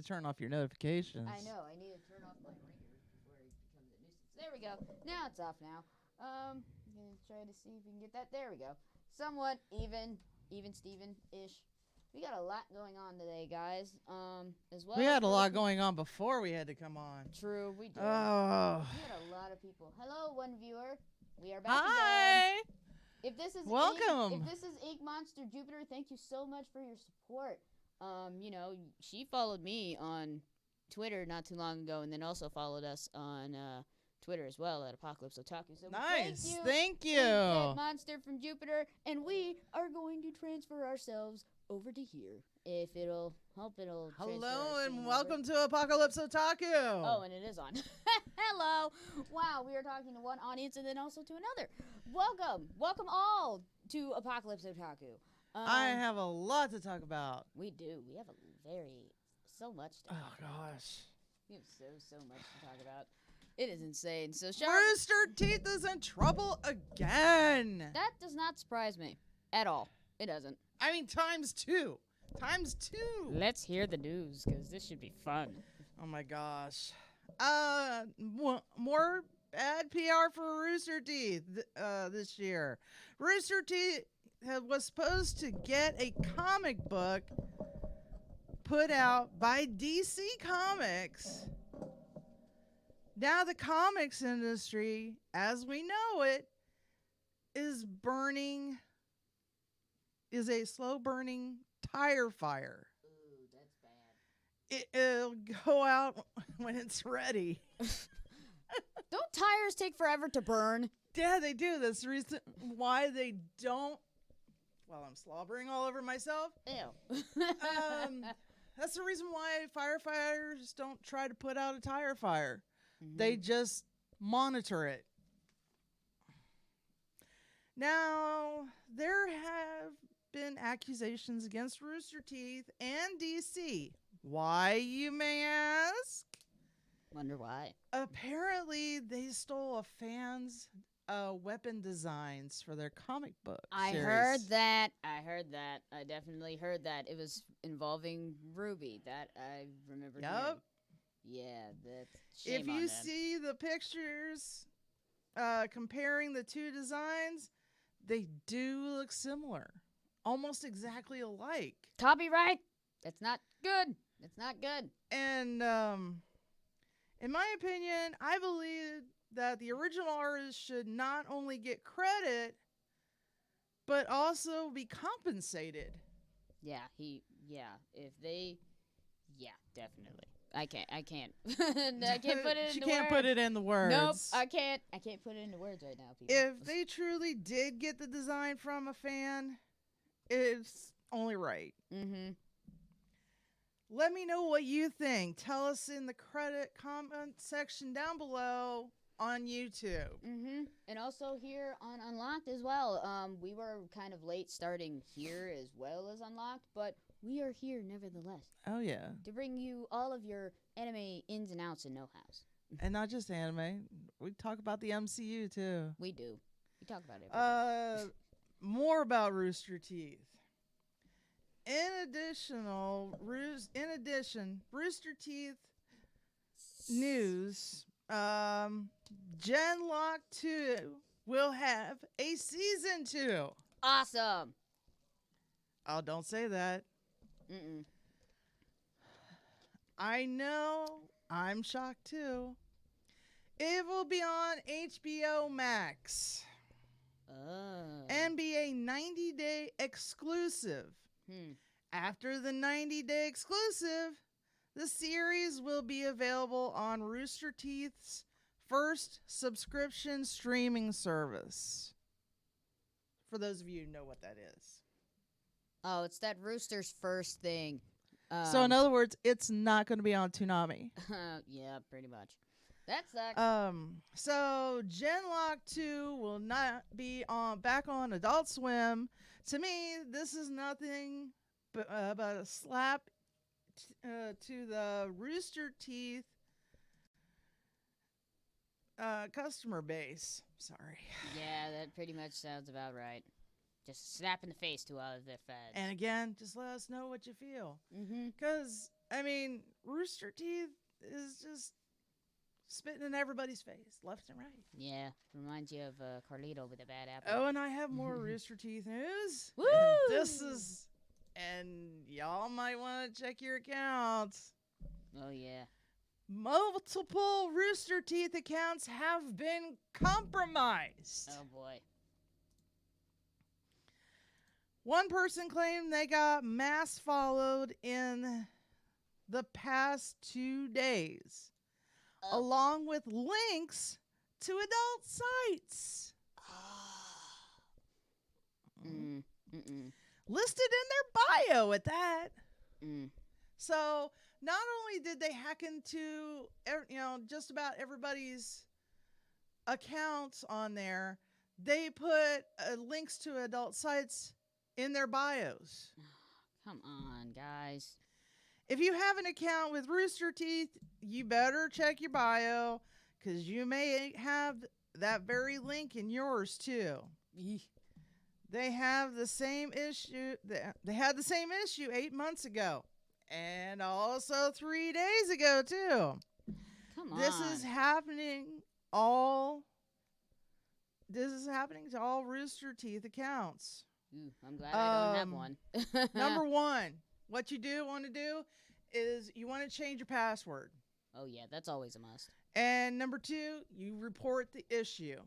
turn off your notifications. I know. I need to turn off my ringer before it becomes a nuisance. There we go. Now it's off now. I'm going to try to see if we can get that. There we go. Somewhat even Steven-ish. We got a lot going on today, guys. As well. We had a lot going on before we had to come on. True, we did. Oh. We had a lot of people. Hello, one viewer. We are back Hi. again. If this is welcome. If this is Ink Monster Jupiter, thank you so much for your support. She followed me on Twitter not too long ago, and then also followed us on Twitter as well at Apocalypse Otaku. So nice. Thank you. Monster from Jupiter, and we are going to transfer ourselves over to here. If it'll help, it'll. Hello and welcome to Apocalypse Otaku. Oh, and it is on. Hello. Wow, we are talking to one audience and then also to another. Welcome all to Apocalypse Otaku. I have a lot to talk about. We do. We have so much to talk about. Oh gosh. We have so much to talk about. It is insane. So Rooster Teeth is in trouble again. That does not surprise me at all. It doesn't. I mean, times two. Let's hear the news, because this should be fun. Oh my gosh. More bad PR for Rooster Teeth this year. Rooster Teeth was supposed to get a comic book put out by DC Comics. Now the comics industry, as we know it, is a slow burning tire fire. Ooh, that's bad. It'll go out when it's ready. Don't tires take forever to burn? Yeah, they do. That's the reason why they don't. Well, I'm slobbering all over myself. Ew. That's the reason why firefighters don't try to put out a tire fire. Mm-hmm. They just monitor it. Now, there have been accusations against Rooster Teeth and DC. Why, you may ask? Wonder why. Apparently, they stole a fan's weapon designs for their comic book I series. heard that. I definitely heard that. It was involving RWBY. That I remember. Yep. Yeah, that's shame if on you them. see the pictures comparing the two designs, they do look similar. Almost exactly alike. Copyright? That's not good. That's not good. And in my opinion, I believe that the original artist should not only get credit, but also be compensated. Yeah, definitely. I can't. I can't put it She into can't words. put it in the words. Nope, I can't put it into words right now, people. If they truly did get the design from a fan, it's only right. Mm-hmm. Let me know what you think. Tell us in the comment section down below on YouTube. Mm-hmm. And also here on Unlocked as well. We were kind of late starting here as well as Unlocked, but we are here nevertheless. Oh, yeah. To bring you all of your anime ins and outs and know-hows. And not just anime. We talk about the MCU, too. We do. We talk about it. More about Rooster Teeth. In addition, Rooster Teeth news, Genlock 2 will have a season 2. Awesome. Oh, don't say that. Mm-mm. I know. I'm shocked too. It will be on HBO Max. And be a 90-day exclusive. After the 90-day exclusive, the series will be available on Rooster Teeth's first subscription streaming service. For those of you who know what that is. Oh, it's that Rooster's first thing. So in other words, it's not going to be on Toonami. Yeah, pretty much. That sucks. So Genlock 2 will not be back on Adult Swim. To me, this is nothing but a slap to the Rooster Teeth customer base. Sorry. Yeah, that pretty much sounds about right. Just a slap in the face to all of their fans. And again, just let us know what you feel. Mm-hmm. Because I mean, Rooster Teeth is just spitting in everybody's face, left and right. Yeah, reminds you of Carlito with a bad apple. Oh, and I have more Rooster Teeth news. Woo! And y'all might want to check your accounts. Oh, yeah. Multiple Rooster Teeth accounts have been compromised. Oh, boy. One person claimed they got mass followed in the past 2 days, along with links to adult sites. Listed in their bio at that. So not only did they hack into just about everybody's accounts on there, they put links to adult sites in their bios. Come on, guys. If you have an account with Rooster Teeth, you better check your bio, because you may have that very link in yours too. They have the same issue. They had the same issue 8 months ago, and also 3 days ago too. Come on. This is happening to all Rooster Teeth accounts. Ooh, I'm glad I don't have one. Number one, what you want to do is you want to change your password. Oh, yeah, that's always a must. And number two, you report the issue.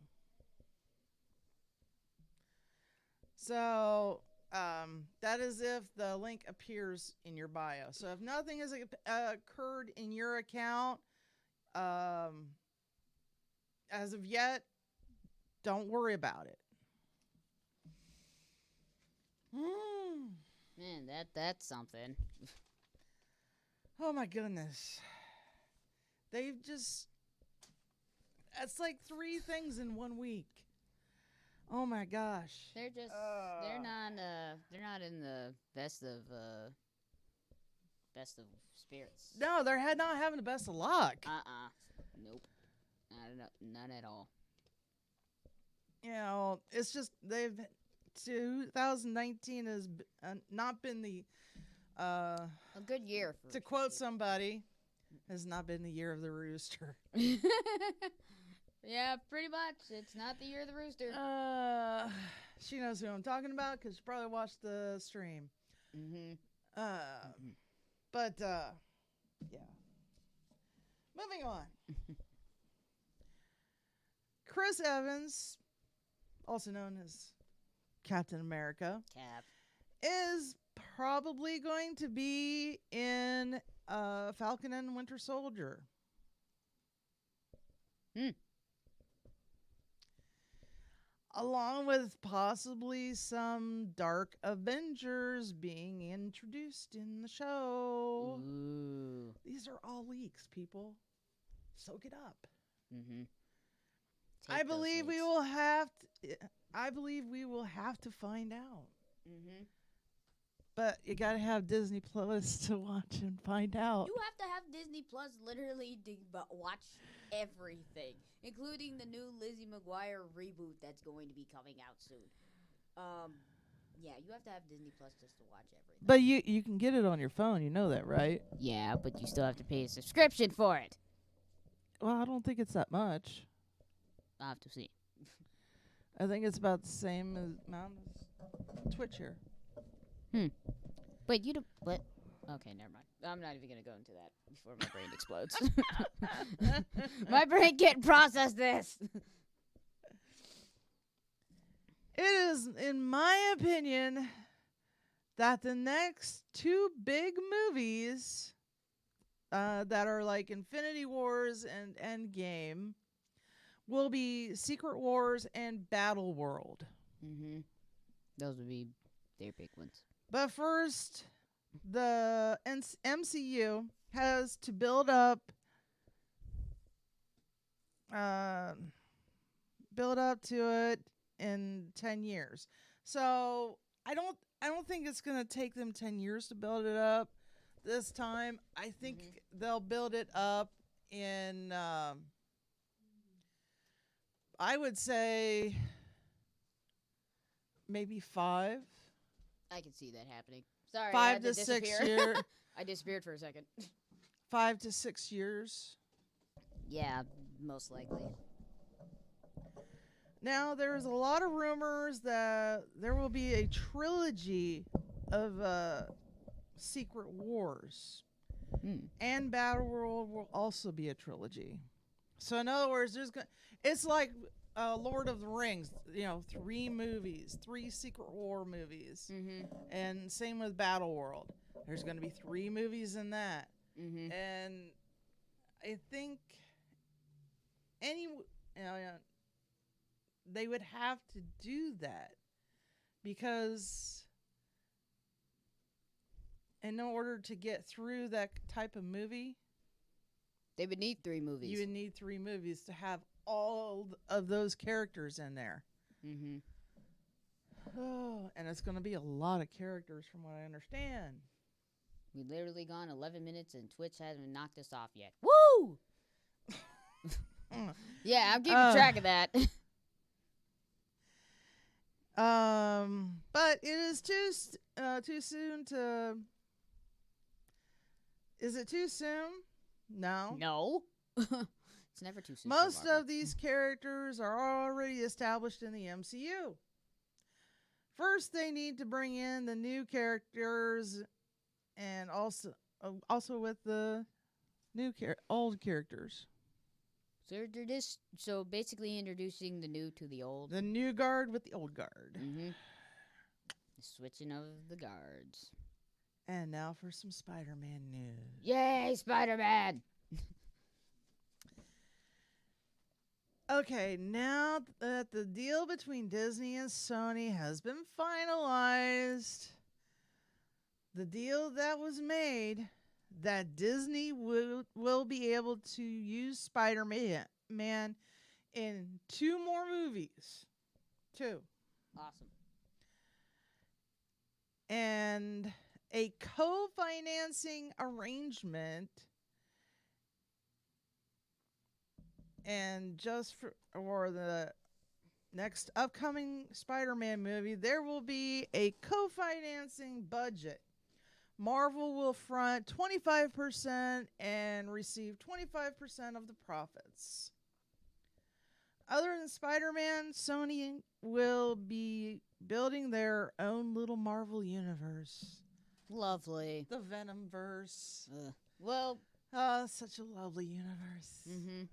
So that is if the link appears in your bio. So if nothing has occurred in your account as of yet, don't worry about it. Man, that's something. Oh my goodness. That's like 3 things in 1 week. Oh my gosh. They're just they're not in the best of spirits. No, they're not having the best of luck. Nope. None at all. It's just 2019 has not been the a good year. To quote somebody, has not been the year of the rooster. Yeah, pretty much. It's not the year of the rooster. She knows who I'm talking about because she probably watched the stream. But yeah. Moving on. Chris Evans, also known as Captain America, Cap, is probably going to be in Falcon and Winter Soldier. Along with possibly some Dark Avengers being introduced in the show. Ooh. These are all leaks, people. Soak it up. I believe we will have to find out. But you gotta have Disney Plus to watch and find out. You have to have Disney Plus literally to watch everything, including the new Lizzie McGuire reboot that's going to be coming out soon. Yeah, you have to have Disney Plus just to watch everything. But you can get it on your phone, you know that, right? Yeah, but you still have to pay a subscription for it. Well, I don't think it's that much. I'll have to see. I think it's about the same amount as Twitch here. But you don't. What? Okay, never mind. I'm not even gonna go into that before my brain explodes. My brain can't process this. It is, in my opinion, that the next 2 big movies that are like Infinity Wars and Endgame will be Secret Wars and Battle World. Those would be their big ones. But first, the MCU has to build up to it in 10 years. So I don't think it's going to take them 10 years to build it up this time. I think they'll build it up in I would say maybe 5. I can see that happening. Sorry, I 5 had to to 6 disappear. years. I disappeared for a second. 5 to 6 years. Yeah, most likely. Now, there's a lot of rumors that there will be a trilogy of Secret Wars. And Battle World will also be a trilogy. So, in other words, it's like Lord of the Rings, 3 movies, 3 Secret War movies. Mm-hmm. And same with Battle World. There's going to be 3 movies in that. Mm-hmm. And I think they would have to do that because in order to get through that type of movie, they would need 3 movies. You would need 3 movies to have all of those characters in there. Mm-hmm. Oh, and it's going to be a lot of characters from what I understand. We've literally gone 11 minutes and Twitch hasn't knocked us off yet. Woo! Yeah, I'm keeping track of that. But it is too soon to. Is it too soon? No. No. It's never too soon. Most of these characters are already established in the MCU. First, they need to bring in the new characters, and also with the new old characters. So they're just basically introducing the new to the old. The new guard with the old guard. Mm-hmm. The switching of the guards. And now for some Spider-Man news. Yay, Spider-Man! Okay, now that the deal between Disney and Sony has been finalized, the deal that was made that Disney will be able to use Spider-Man in 2 more movies. 2. Awesome. And a co-financing arrangement, and just for the next upcoming Spider-Man movie, there will be a co-financing budget. Marvel will front 25% and receive 25% of the profits. Other than Spider-Man, Sony will be building their own little Marvel universe. Lovely. The Venomverse. Well. Such a lovely universe. Mm-hmm.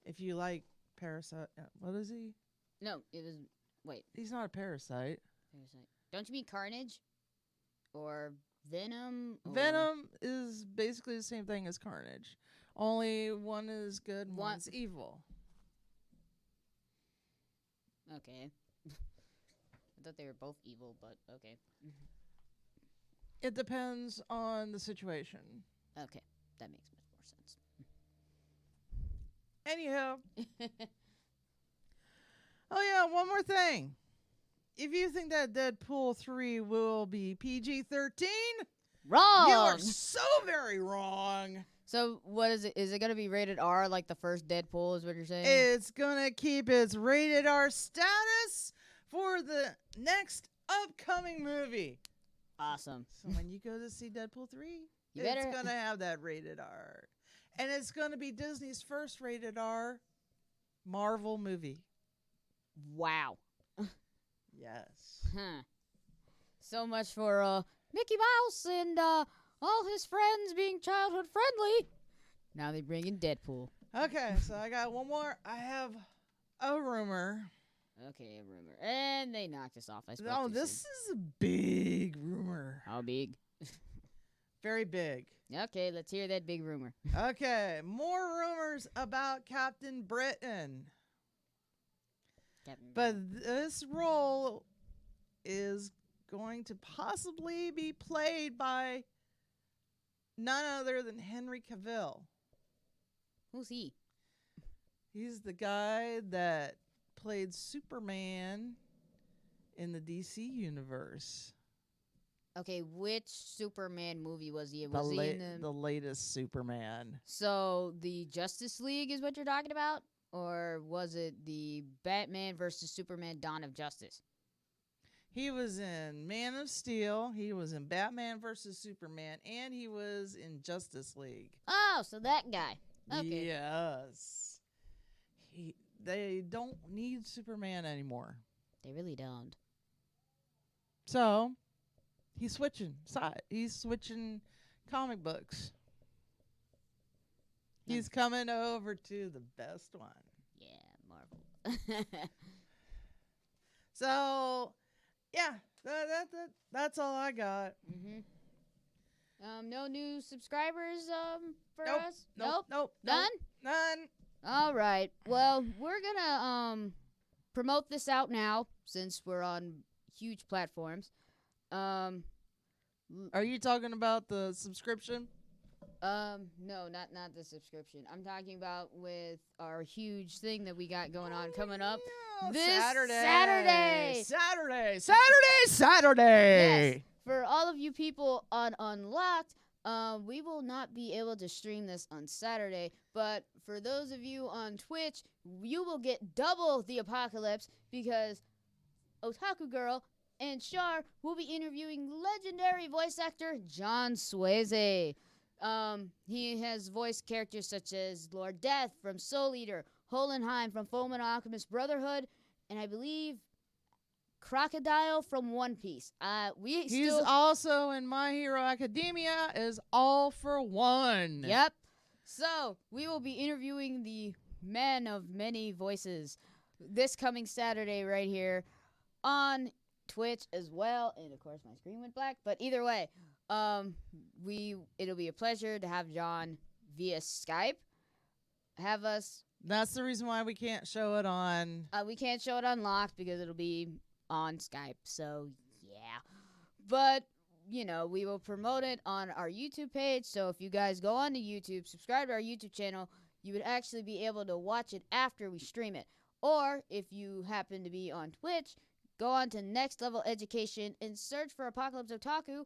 If you like Parasite. What is he? No, it was... Wait. He's not a parasite. Don't you mean Carnage? Or Venom? Or... Venom is basically the same thing as Carnage. Only one is good and one's evil. Okay. I thought they were both evil, but okay. It depends on the situation. Okay, that makes much more sense. Anyhow. Oh yeah, one more thing. If you think that Deadpool 3 will be PG-13, wrong! You are so very wrong. So what is it? Is it going to be rated R like the first Deadpool is what you're saying? It's going to keep its rated R status for the next upcoming movie. Awesome. So when you go to see Deadpool 3, it's going to have that rated R. And it's going to be Disney's first rated R Marvel movie. Wow. Yes. Huh. So much for Mickey Mouse and all his friends being childhood friendly. Now they bring in Deadpool. Okay, so I got one more. I have a rumor. Okay, a rumor. And they knocked us off. No, this is a big rumor. How big? Very big. Okay, let's hear that big rumor. Okay, more rumors about Captain Britain. But this role is going to possibly be played by none other than Henry Cavill. Who's he? He's the guy that played Superman in the DC universe. Okay, which Superman movie was he in? Was he in the latest Superman? So the Justice League is what you're talking about? Or was it the Batman versus Superman Dawn of Justice? He was in Man of Steel. He was in Batman versus Superman, and he was in Justice League. Oh, so that guy. Okay. Yes. They don't need Superman anymore. They really don't. So he's switching side. He's switching comic books. He's coming over to the best one. Yeah, Marvel. So, yeah, that's all I got. No new subscribers for Nope, us? Nope. None? None. All right. Well, we're gonna promote this out now since we're on huge platforms. Are you talking about the subscription? No, not the subscription. I'm talking about with our huge thing that we got going on coming up this Saturday. Yes. For all of you people on Unlocked, we will not be able to stream this on Saturday, but for those of you on Twitch, you will get double the apocalypse because Otaku Girl and Char will be interviewing legendary voice actor John Swayze. He has voiced characters such as Lord Death from Soul Eater, Hohenheim from Fullmetal Alchemist Brotherhood, and I believe Crocodile from One Piece. He's also in My Hero Academia as All for One. Yep. So we will be interviewing the man of many voices this coming Saturday right here on Twitch as well, and of course my screen went black. But either way, it'll be a pleasure to have John via Skype. Have us. That's the reason why we can't show it on. We can't show it unlocked because it'll be on Skype. So yeah, but we will promote it on our YouTube page. So if you guys go on to YouTube, subscribe to our YouTube channel, you would actually be able to watch it after we stream it. Or if you happen to be on Twitch, go on to Next Level Education and search for Apocalypse Otaku,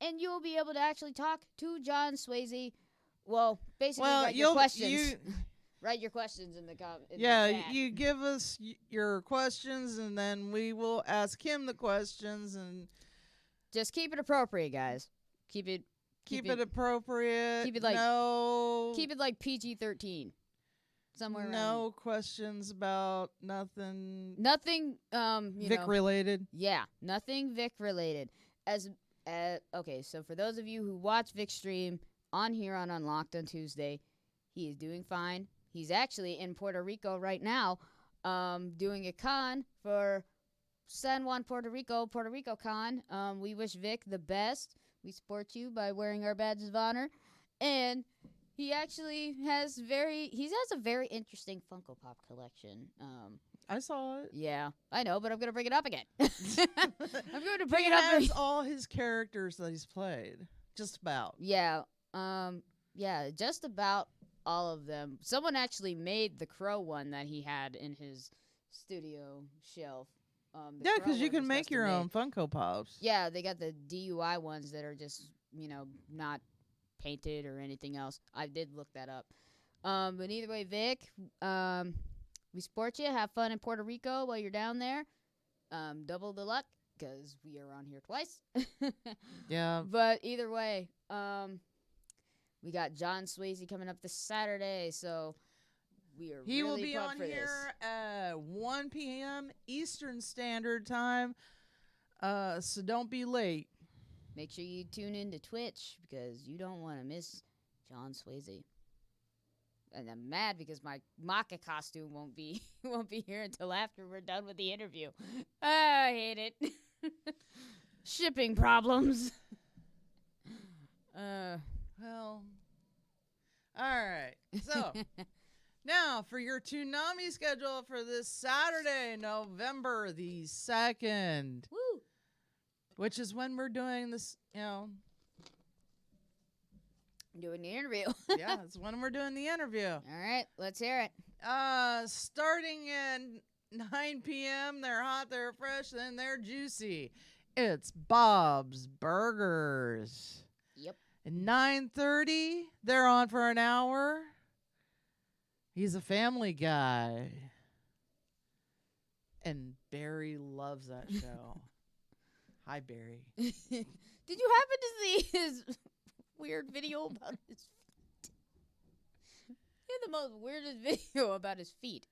and you will be able to actually talk to John Swayze. Well, basically, write your questions. Write your questions in the chat. You give us your questions, and then we will ask him the questions, and just keep it appropriate, guys. Keep it appropriate. Keep it like PG-13. Somewhere no questions about nothing. Nothing. Vic related. Yeah, nothing Vic related. Okay, so for those of you who watch Vic stream on here on Unlocked on Tuesday, he is doing fine. He's actually in Puerto Rico right now, doing a con for San Juan, Puerto Rico Con. We wish Vic the best. We support you by wearing our badges of honor, and he actually has a very interesting Funko Pop collection. I saw it. Yeah, I know, but I'm gonna bring it up again. I'm going to bring it up. He has all his characters that he's played, just about. Yeah, just about all of them. Someone actually made the Crow one that he had in his studio shelf. Yeah, because you can make your own Funko Pops. Yeah, they got the DUI ones that are just not painted or anything else. I did look that up. But either way, Vic, we support you. Have fun in Puerto Rico while you're down there. Double the luck because we are on here twice. Yeah. But either way, we got John Swayze coming up this Saturday, so we are He really will be pumped on for here at 1 p.m. Eastern Standard Time. So don't be late. Make sure you tune in to Twitch because you don't want to miss John Swayze. And I'm mad because my Maka costume won't be here until after we're done with the interview. I hate it. Shipping problems. Well, all right. So now for your Toonami schedule for this Saturday, November the 2nd. Woo! Which is when we're doing this, Doing the interview. Yeah, it's when we're doing the interview. All right, let's hear it. Starting at 9 p.m., they're hot, they're fresh, then they're juicy. It's Bob's Burgers. Yep. At 9:30, they're on for an hour. He's a family guy. And Barry loves that show. Hi, Barry. Did you happen to see his weird video about his feet? He had the most weirdest video about his feet.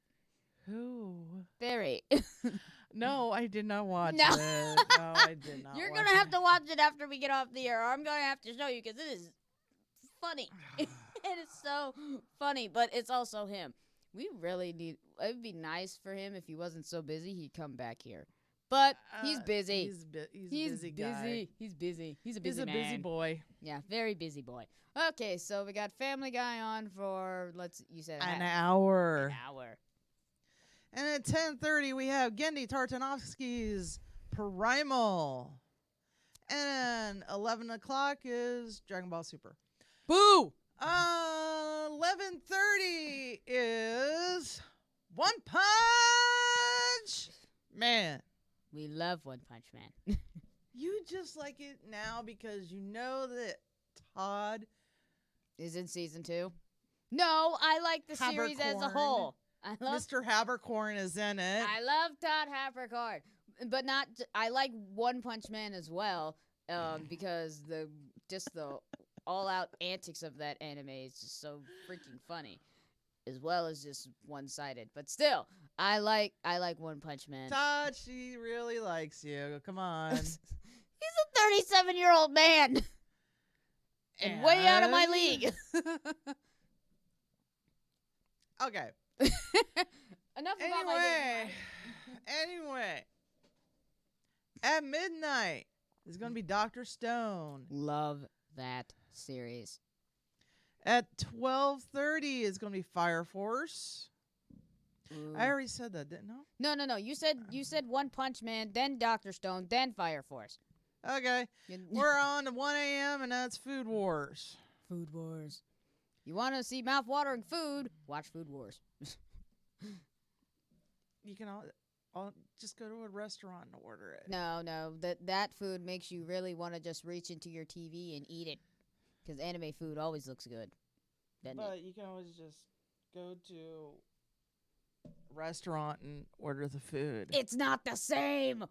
Who? Barry. No, I did not watch No. it. No, I did not. You're watch going to have it. to watch it after we get off the air. I'm going to have to show you because it is funny. It is so funny, but it's also him. We really need. It would be nice for him if he wasn't so busy. He'd come back here, but he's busy. He's a busy guy. He's busy. He's a busy He's a man. busy boy. Yeah, very busy boy. Okay, so we got Family Guy on for you said An hour. An hour. And at 10:30 we have Gendy Tartanovsky's Primal. And 11 o'clock is Dragon Ball Super. Boo! 11:30 is One Punch Man. We love One Punch Man. You just like it now because you know that Todd Is in season 2. No, I like the series as a Habercorn. whole. I love Mr. Habercorn is in it. I love Todd Habercorn, but not. I like One Punch Man as well, because the all-out antics of that anime is just so freaking funny, as well as just one-sided. But still, I like One Punch Man. Todd, she really likes you. Come on. He's a 37-year-old man, and way out of my league. Okay. Enough about my dating life. Anyway. At midnight is going to be Dr. Stone. Love that series. At 12:30 is going to be Fire Force. Ooh. I already said that, didn't I? No. You said One Punch Man, then Dr. Stone, then Fire Force. Okay. We're on to 1 a.m. and that's Food Wars. Food Wars. You want to see mouth-watering food? Watch Food Wars. You can all just go to a restaurant and order it. No. That food makes you really want to just reach into your TV and eat it. Because anime food always looks good. But you can always just go to a restaurant and order the food. It's not the same.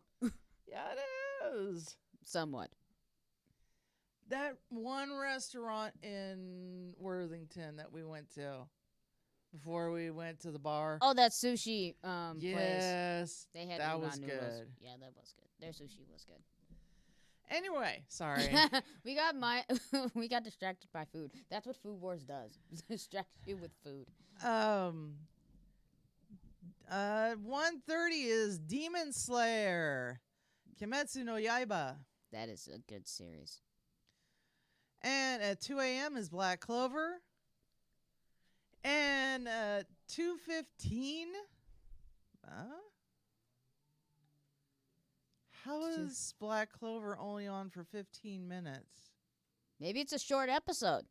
Yeah, it is. Somewhat. That one restaurant in Worthington that we went to before we went to the bar. Oh, that sushi place. Yes, They had that udon was noodles. good. Yeah, that was good. Their sushi was good. Anyway, sorry. we got distracted by food. That's what Food Wars does. Distract you with food. 1:30 is Demon Slayer, Kimetsu no Yaiba. That is a good series. And at 2 a.m. is Black Clover. And 2:15. How is Black Clover only on for 15 minutes? Maybe it's a short episode.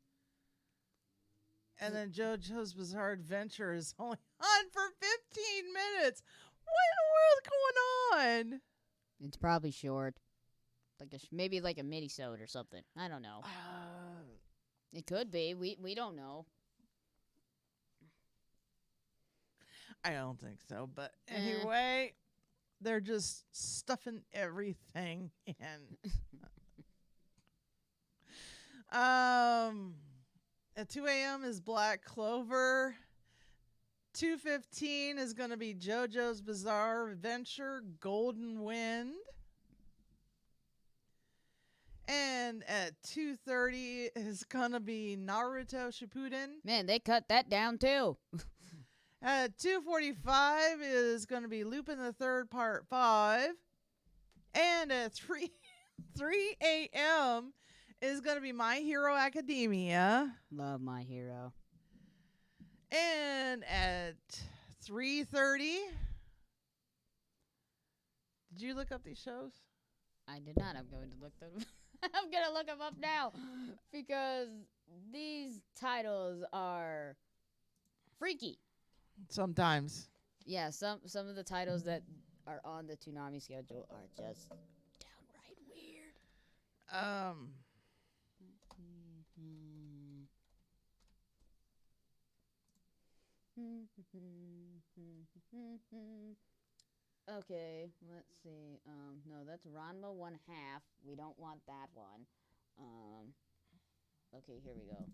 And then JoJo's Bizarre Adventure is only on for 15 minutes. What in the world's going on? It's probably short. Maybe like a mini-sode or something. I don't know. It could be. We don't know. I don't think so. But anyway, they're just stuffing everything in. At 2 a.m. is Black Clover. 2:15 is going to be JoJo's Bizarre Adventure Golden Wind. And at 2:30 is going to be Naruto Shippuden. Man, they cut that down too. At 2:45 is going to be Lupin the Third Part 5. And at 3 a.m. is going to be My Hero Academia. Love My Hero. And at 3:30, did you look up these shows? I did not. I'm going to look them. I'm going to look them up now because these titles are freaky. Sometimes. Yeah, some of the titles that are on the Toonami schedule are just downright weird. Okay, let's see. No, that's Ranma 1/2. We don't want that one. Okay, here we go.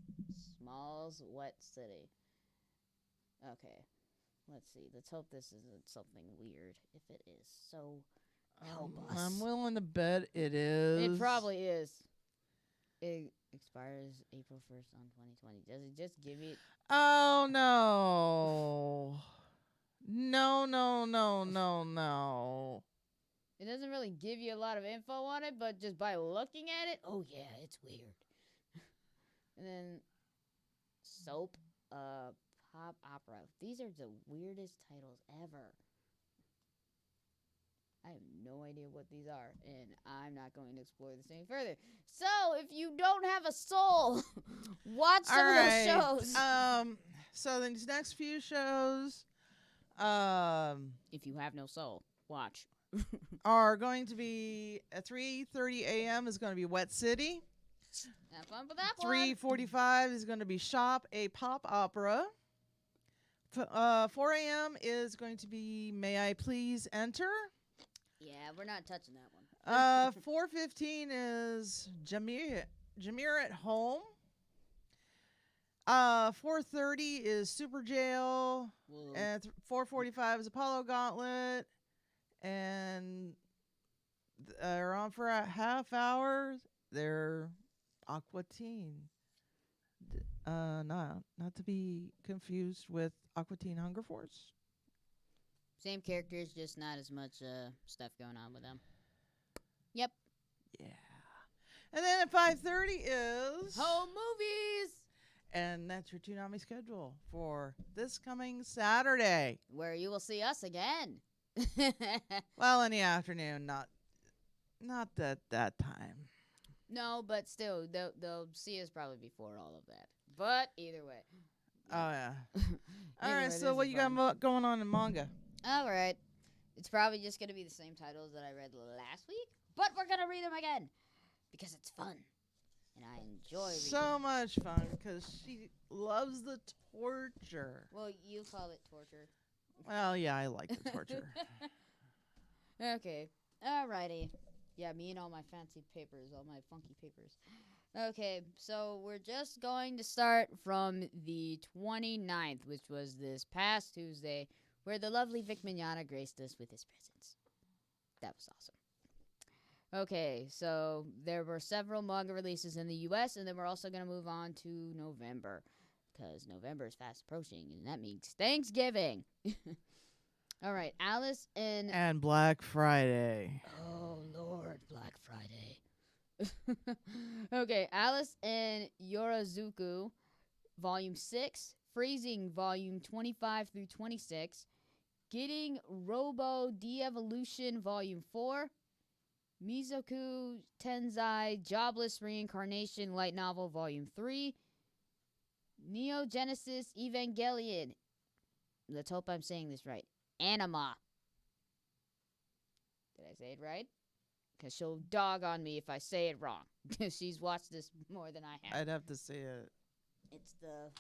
Smalls Wet City. Okay, let's see. Let's hope this isn't something weird. If it is, so help us. I'm willing to bet it is. It probably is. It expires April 1st on 2020. Does it just give me... Oh, no. No. It doesn't really give you a lot of info on it, but just by looking at it, oh yeah, it's weird. And then soap, pop opera. These are the weirdest titles ever. I have no idea what these are, and I'm not going to explore this any further. So, if you don't have a soul, watch some of those shows. So these next few shows, if you have no soul, watch. are going to be at 3:30 a.m. is going to be Wet City. Have fun with that 3:45 is going to be Shop, a pop opera. 4 a.m. is going to be May I Please Enter. Yeah, we're not touching that one. 4:15 is Jameer at Home. 4:30 is Super Jail. Whoa. And 4:45 is Apollo Gauntlet. And they're on for a half hour. They're Aqua Teen. Not to be confused with Aqua Teen Hunger Force. Same characters, just not as much stuff going on with them. Yep. Yeah. And then at 5:30 is Home movies. And that's your Toonami schedule for this coming Saturday. Where you will see us again. Well, in the afternoon, not that time. No, but still, they'll see us probably before all of that. But either way. Oh, yeah. All Anyway, right, this so what is you fun. got going on in manga? All right. It's probably just going to be the same titles that I read last week, but we're going to read them again because it's fun. And I enjoy reading. So much fun because she loves the torture. Well, you call it torture. Well, yeah, I like the torture. Okay. Alrighty. Yeah, me and all my fancy papers, all my funky papers. Okay, so we're just going to start from the 29th, which was this past Tuesday, where the lovely Vic Mignogna graced us with his presence. That was awesome. Okay, so there were several manga releases in the U.S., and then we're also going to move on to November, because November is fast approaching, and that means Thanksgiving. All right, Alice and Black Friday. Oh, Lord, Black Friday. Okay, Alice and Yorazuku, Volume 6, Freezing, Volume 25 through 26, Getting Robo De-Evolution, Volume 4, Mizoku Tenzai, Jobless Reincarnation, Light Novel, Volume 3, Neo Genesis Evangelion, let's hope I'm saying this right, Anima. Did I say it right? Because she'll dog on me if I say it wrong. Because she's watched this more than I have. I'd have to say it. It's I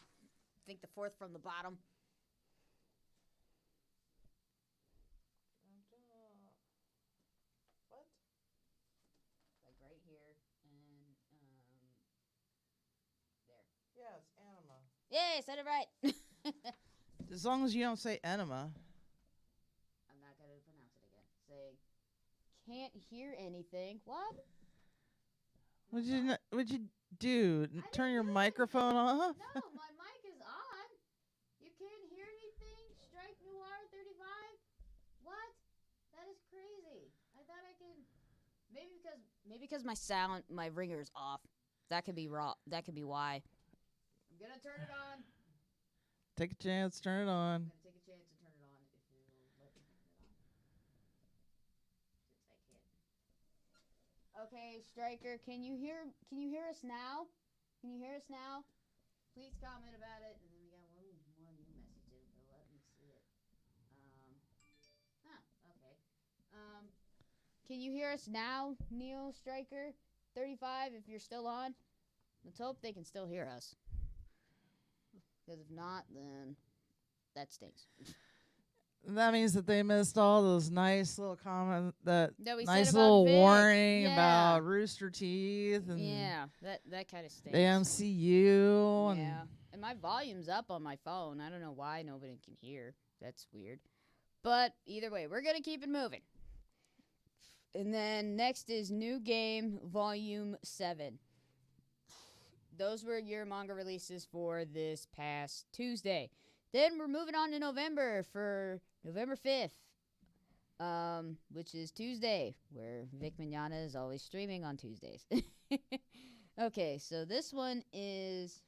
think the fourth from the bottom. What? Like right here and there. Yes, Anima. Yay, I said it right. As long as you don't say enema. I'm not going to pronounce it again. Say, can't hear anything. What? What'd you do? Turn your microphone off? No, my mic is on. You can't hear anything? Strike Noir 35? What? That is crazy. I thought I could. Maybe because my ringer is off. That could be raw. That could be why. I'm going to turn it on. Take a chance, turn it on. I'm going to take a chance to turn it on if you will let me turn it on. Since I can't. Okay, Striker, can you hear us now? Can you hear us now? Please comment about it. And then we got one more new messages, but let me see it. Okay. Can you hear us now, Neo Striker 35, if you're still on? Let's hope they can still hear us. Because if not, then that stinks. That means that they missed all those nice little comments, that That we said nice about little Vic. warning Yeah. about Rooster Teeth and Yeah, that kind of the stinks. MCU. Yeah. And my volume's up on my phone. I don't know why nobody can hear. That's weird. But either way, we're going to keep it moving. And then next is New Game Volume 7. Those were your manga releases for this past Tuesday. Then we're moving on to November for November 5th, which is Tuesday, where Vic Mignogna is always streaming on Tuesdays. Okay, so this one is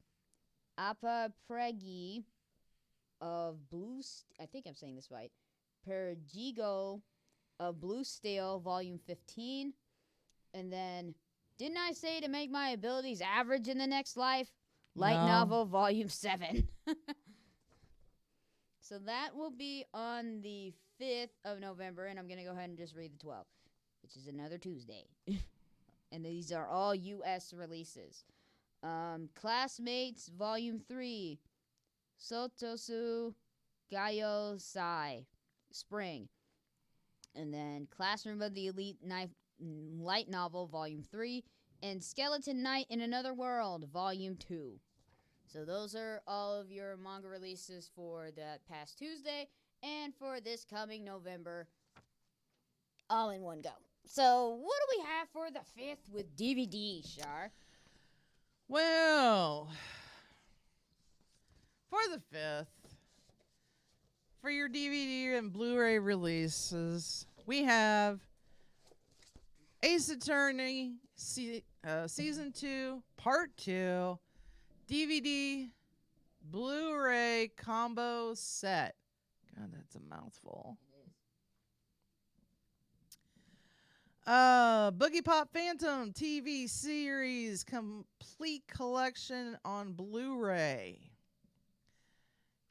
Appa Pregi of Blue... I think I'm saying this right. Pergigo of Blue Steel, Volume 15. And then... Didn't I say to make my abilities average in the next life? Light No. Novel, Volume 7. So that will be on the 5th of November, and I'm going to go ahead and just read the 12th, which is another Tuesday. And these are all U.S. releases. Classmates, Volume 3. Sotosu Gayo Sai, Spring. And then Classroom of the Elite Light Novel, Volume 3, and Skeleton Knight in Another World, Volume 2. So those are all of your manga releases for that past Tuesday and for this coming November, all in one go. So what do we have for the 5th with DVD, Shar? Well, for the 5th, for your DVD and Blu-ray releases, we have Ace Attorney Season 2, Part 2, DVD, Blu-ray combo set. God, that's a mouthful. Boogie Pop Phantom TV series complete collection on Blu-ray.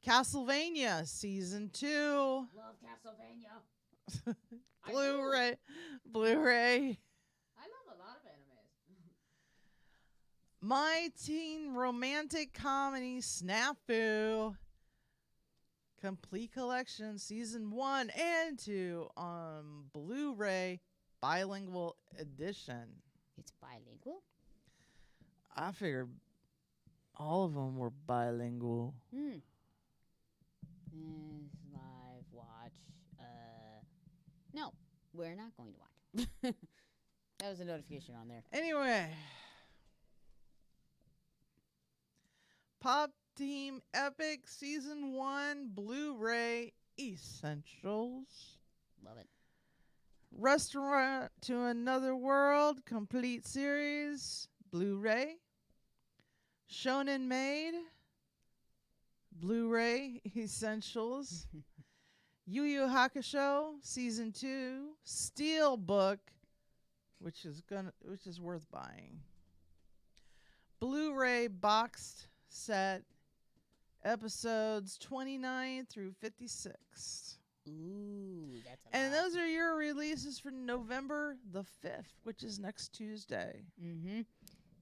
Castlevania Season 2. Love Castlevania. Blu-ray. I love a lot of animes. My Teen Romantic Comedy Snafu complete collection Season 1 and 2 on Blu-ray bilingual edition. It's bilingual? I figured all of them were bilingual. Live watch. No, we're not going to watch. That was a notification on there. Anyway, Pop Team Epic Season 1 Blu-ray Essentials. Love it. Restaurant to Another World complete series Blu-ray. Shonen Maid Blu-ray Essentials. Yu Yu Hakusho Season 2 Steelbook, which is worth buying. Blu-ray boxed set episodes 29 through 56. Ooh, that's a And lot. those are your releases for November the 5th, which is next Tuesday. Mm-hmm.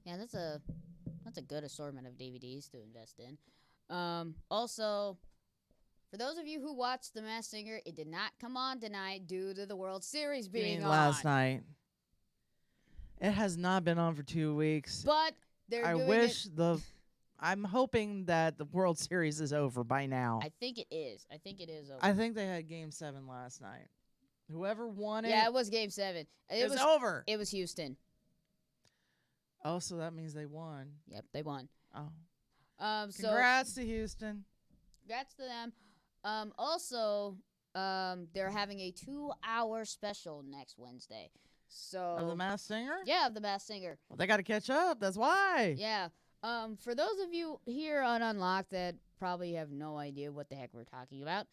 Yeah, that's a good assortment of DVDs to invest in. Also, for those of you who watched The Masked Singer, it did not come on tonight due to the World Series being on. Last night. It has not been on for 2 weeks. But I'm hoping that the World Series is over by now. I think it is. over. I think they had Game 7 last night. Whoever won it. Yeah, it was Game 7. It was over. It was Houston. Oh, so that means they won. Yep, they won. Oh. Congrats to Houston. Congrats to them. Also, they're having a 2-hour special next Wednesday. So Of the Masked Singer? Yeah, of The Masked Singer. Well, they got to catch up. That's why. Yeah. For those of you here on Unlocked that probably have no idea what the heck we're talking about,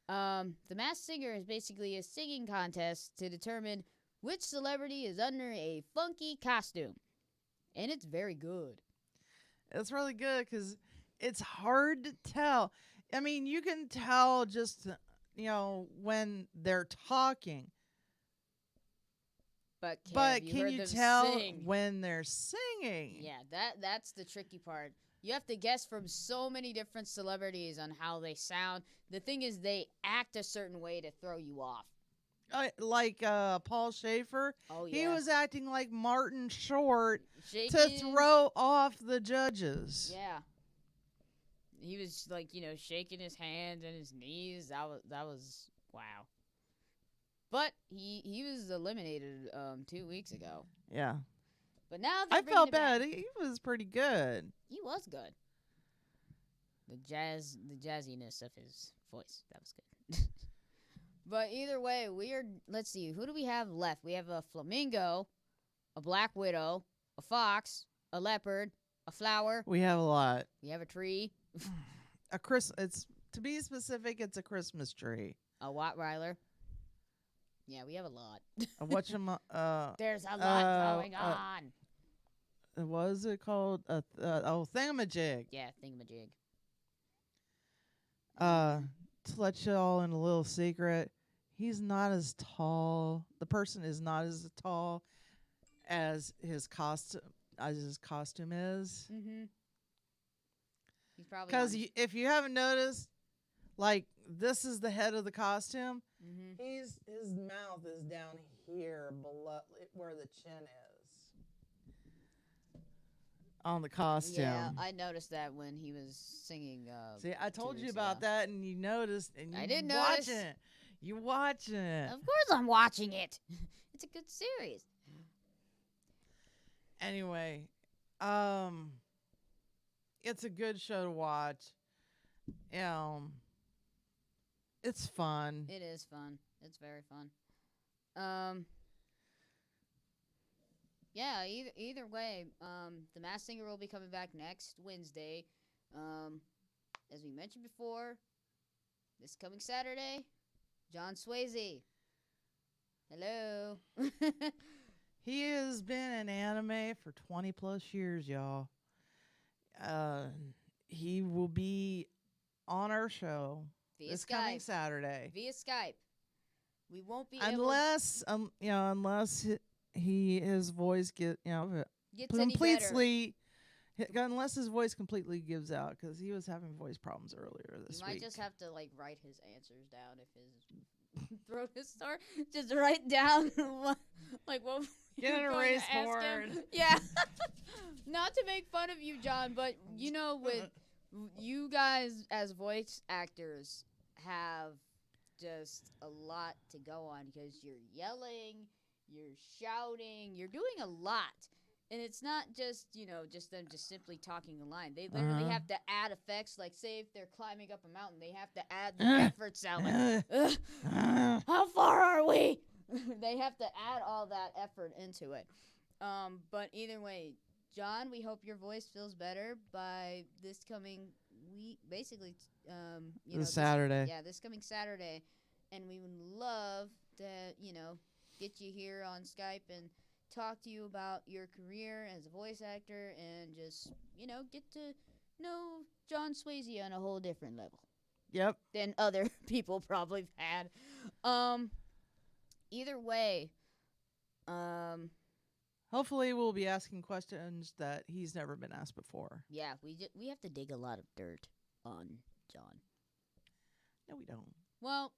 The Masked Singer is basically a singing contest to determine which celebrity is under a funky costume. And it's very good. It's really good because it's hard to tell. I mean, you can tell just, when they're talking. But Can you tell sing? when they're singing? Yeah, that's the tricky part. You have to guess from so many different celebrities on how they sound. The thing is, they act a certain way to throw you off. Like Paul Schaefer. Oh, He yeah. was acting like Martin Short Shaking. to throw off the judges. Yeah. He was like, shaking his hands and his knees. That was wow. But he was eliminated 2 weeks ago. Yeah. But now I felt bad. He was pretty good. He was good. The jazziness of his voice, that was good. But either way, let's see, who do we have left? We have a flamingo, a black widow, a fox, a leopard, a flower. We have a lot. We have a tree. It's to be specific, it's a Christmas tree. A Rottweiler. Yeah, we have a lot. There's a lot going on. What is it called? Thingamajig. Yeah, thingamajig. To let you all in a little secret, he's not as tall. The person is not as tall as his costume is. Mm-hmm. He's probably because if you haven't noticed, like this is the head of the costume. Mm-hmm. His mouth is down here below where the chin is on the costume. Yeah, I noticed that when he was singing. See, I told you about that, and you noticed, and you I didn't watch notice. it. You watch it. Of course, I'm watching it. It's a good series. Anyway, it's a good show to watch. It's fun. It is fun. It's very fun. Yeah, either way, The Masked Singer will be coming back next Wednesday. As we mentioned before, this coming Saturday, John Swayze. Hello. He has been in anime for 20 plus years, y'all. He will be on our show this coming Saturday. Via Skype. We won't be unless his voice gets completely unless his voice completely gives out, because he was having voice problems earlier this week. You might just have to write his answers down if his throat is sore. Just write down what get an erase board. Yeah. Not to make fun of you, John, but with you guys as voice actors have just a lot to go on, because you're yelling, you're shouting, you're doing a lot. And it's not just, them just simply talking a line. They literally have to add effects. Like, say if they're climbing up a mountain, they have to add the effort sound. Like, how far are we? They have to add all that effort into it. But either way, John, we hope your voice feels better by this coming week. Basically, Saturday. This coming Saturday. And we would love to, get you here on Skype and talk to you about your career as a voice actor, and just, get to know John Swayze on a whole different level. Yep. Than other people probably have had. Either way, hopefully we'll be asking questions that he's never been asked before. Yeah, we have to dig a lot of dirt on John. No, we don't. Well,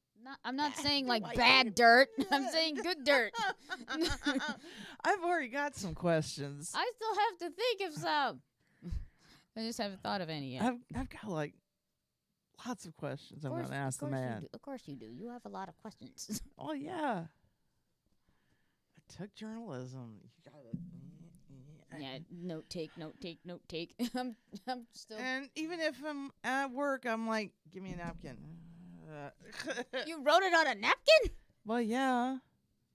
I'm not saying like bad dirt. I'm saying good dirt. I've already got some questions. I still have to think of some. I just haven't thought of any yet. I've got like lots of questions I'm going to ask the man. Of course you do. You have a lot of questions. Oh, yeah. I took journalism. You got it. Yeah, note take. I'm still. And even if I'm at work, I'm like, give me a napkin. You wrote it on a napkin? Well, yeah.